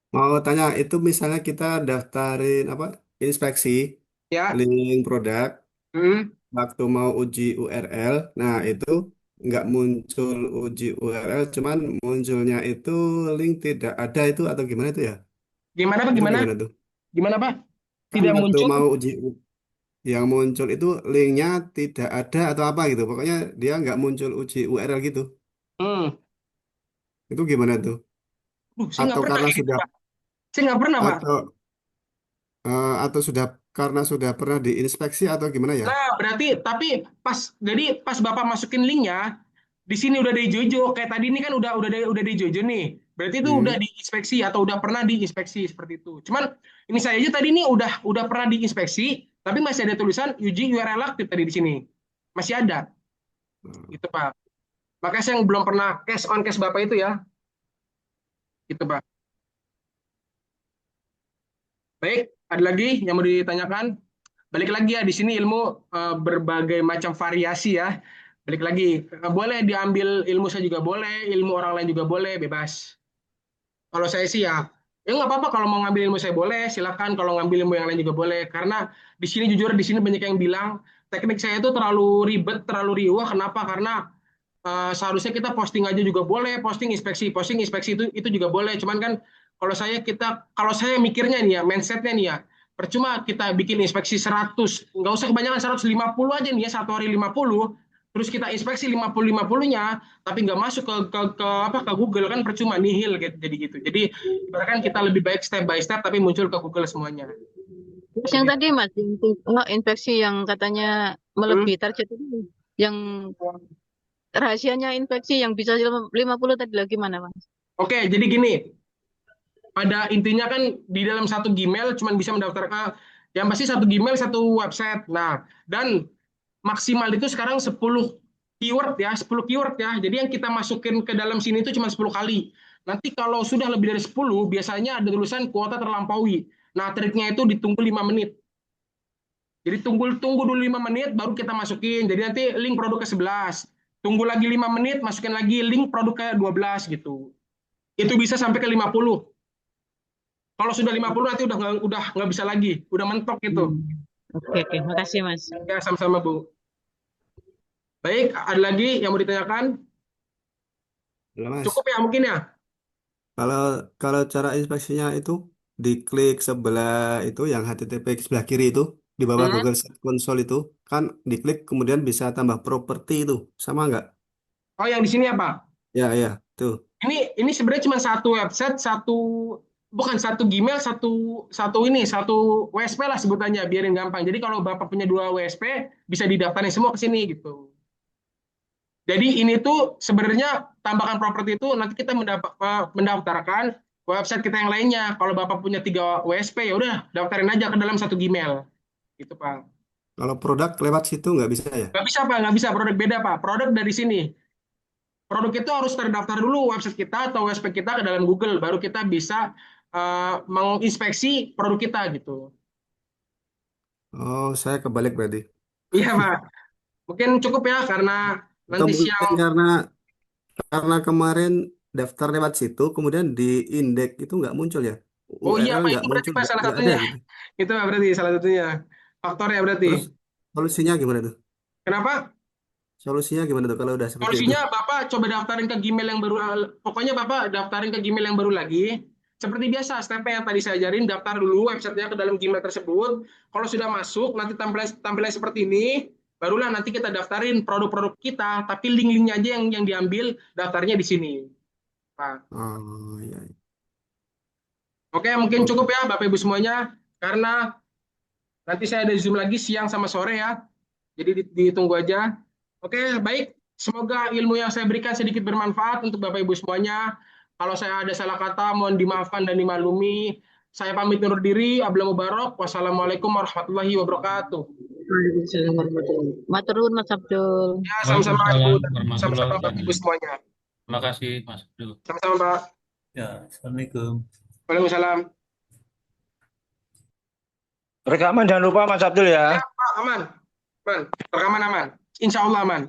Mau tanya itu misalnya kita daftarin apa inspeksi Ya. link produk Hmm. waktu mau uji URL. Nah itu nggak muncul uji URL, cuman munculnya itu link tidak ada itu atau gimana itu ya? Gimana Pak? Itu Gimana? gimana tuh? Gimana Pak? Kan Tidak waktu muncul. mau yang muncul itu linknya tidak ada atau apa gitu. Pokoknya dia nggak muncul uji URL gitu. Hmm. Itu gimana tuh? Saya nggak Atau pernah karena gitu sudah Pak. Saya nggak pernah Pak. atau sudah karena sudah pernah diinspeksi atau gimana ya? Nah, berarti tapi pas Bapak masukin linknya, di sini udah di Jojo kayak tadi ini kan udah di Jojo nih. Berarti itu udah Hmm. diinspeksi atau udah pernah diinspeksi seperti itu. Cuman ini saya aja tadi ini udah pernah diinspeksi, tapi masih ada tulisan uji URL aktif tadi di sini. Masih ada, gitu Pak. Makanya saya yang belum pernah cash on cash Bapak itu ya, gitu Pak. Baik, ada lagi yang mau ditanyakan? Balik lagi ya, di sini ilmu berbagai macam variasi ya. Balik lagi, boleh diambil ilmu saya juga boleh, ilmu orang lain juga boleh, bebas. Kalau saya sih ya nggak apa-apa kalau mau ngambil ilmu saya boleh, silakan. Kalau ngambil ilmu yang lain juga boleh. Karena di sini jujur di sini banyak yang bilang teknik saya itu terlalu ribet, terlalu riuh. Kenapa? Karena seharusnya kita posting aja juga boleh, posting inspeksi itu juga boleh. Cuman kan kalau saya mikirnya nih ya, mindsetnya nih ya, percuma kita bikin inspeksi 100, nggak usah kebanyakan 150 aja nih ya, satu hari 50, terus kita inspeksi 50-50-nya, tapi nggak masuk ke Google kan percuma nihil gitu, jadi gitu. Jadi ibaratkan kita lebih baik step by step tapi muncul ke Google semuanya. Terus yang Seperti itu. tadi Mas, infeksi yang katanya Hmm. melebihi target itu, yang rahasianya infeksi yang bisa 50 tadi lagi mana Mas? Oke, jadi gini, pada intinya kan di dalam satu Gmail cuma bisa mendaftarkan yang pasti satu Gmail satu website. Nah, dan maksimal itu sekarang 10 keyword ya, 10 keyword ya. Jadi yang kita masukin ke dalam sini itu cuma 10 kali. Nanti kalau sudah lebih dari 10 biasanya ada tulisan kuota terlampaui. Nah, triknya itu ditunggu 5 menit. Jadi tunggu dulu 5 menit baru kita masukin. Jadi nanti link produk ke 11. Tunggu lagi 5 menit, masukin lagi link produk ke 12 gitu. Itu bisa sampai ke 50. Kalau sudah 50 nanti udah nggak bisa lagi, udah mentok gitu. Hmm. Oke, oke. Makasih Mas. Ya sama-sama Bu. Baik, ada lagi yang mau ditanyakan? Belum, Mas. Cukup ya mungkin ya. Kalau kalau cara inspeksinya itu diklik sebelah itu yang HTTP sebelah kiri itu di bawah Hmm? Google Search Console itu kan diklik kemudian bisa tambah properti itu sama nggak? Oh yang di sini apa? Ya ya tuh. Ini sebenarnya cuma satu website, bukan satu Gmail, satu satu ini satu WSP lah sebutannya, biarin gampang. Jadi kalau Bapak punya 2 WSP bisa didaftarin semua ke sini gitu. Jadi ini tuh sebenarnya tambahkan properti itu nanti kita mendaftarkan website kita yang lainnya. Kalau Bapak punya 3 WSP ya udah daftarin aja ke dalam satu Gmail. Gitu Pak. Kalau produk lewat situ nggak bisa ya? Nggak bisa Pak, nggak bisa produk beda Pak. Produk dari sini. Produk itu harus terdaftar dulu website kita atau WSP kita ke dalam Google, baru kita bisa menginspeksi produk kita gitu. Oh, saya kebalik berarti. Iya Pak. Mungkin cukup ya karena Atau nanti siang. mungkin karena kemarin daftar lewat situ kemudian di indeks itu nggak muncul ya? Oh iya URL Pak, nggak itu berarti muncul, Pak salah nggak ada satunya. gitu. Itu Pak berarti salah satunya. Faktornya berarti. Terus solusinya gimana tuh? Kenapa? Solusinya gimana tuh kalau udah seperti itu? Solusinya Bapak coba daftarin ke Gmail yang baru, pokoknya Bapak daftarin ke Gmail yang baru lagi. Seperti biasa, stepnya yang tadi saya ajarin, daftar dulu websitenya ke dalam Gmail tersebut. Kalau sudah masuk, nanti tampilan seperti ini, barulah nanti kita daftarin produk-produk kita, tapi link-linknya aja yang diambil, daftarnya di sini. Pak. Oh iya. Oke, mungkin Oke. cukup ya Bapak Ibu semuanya, karena nanti saya ada Zoom lagi siang sama sore ya. Jadi ditunggu aja. Oke, baik. Semoga ilmu yang saya berikan sedikit bermanfaat untuk Bapak Ibu semuanya. Kalau saya ada salah kata, mohon dimaafkan dan dimaklumi. Saya pamit undur diri. Abdullah Mubarak. Wassalamualaikum warahmatullahi wabarakatuh. Waalaikumsalam warahmatullahi wabarakatuh. Matur nuwun Mas Abdul. Ya, sama-sama Ibu. Waalaikumsalam warahmatullahi Sama-sama Bapak Ibu wabarakatuh. semuanya. Terima kasih Mas Abdul. Sama-sama Pak. Ya, Assalamualaikum. Waalaikumsalam. Rekaman jangan lupa Mas Abdul Ya, ya. Pak, aman. Aman. Rekaman aman. Insya Allah aman.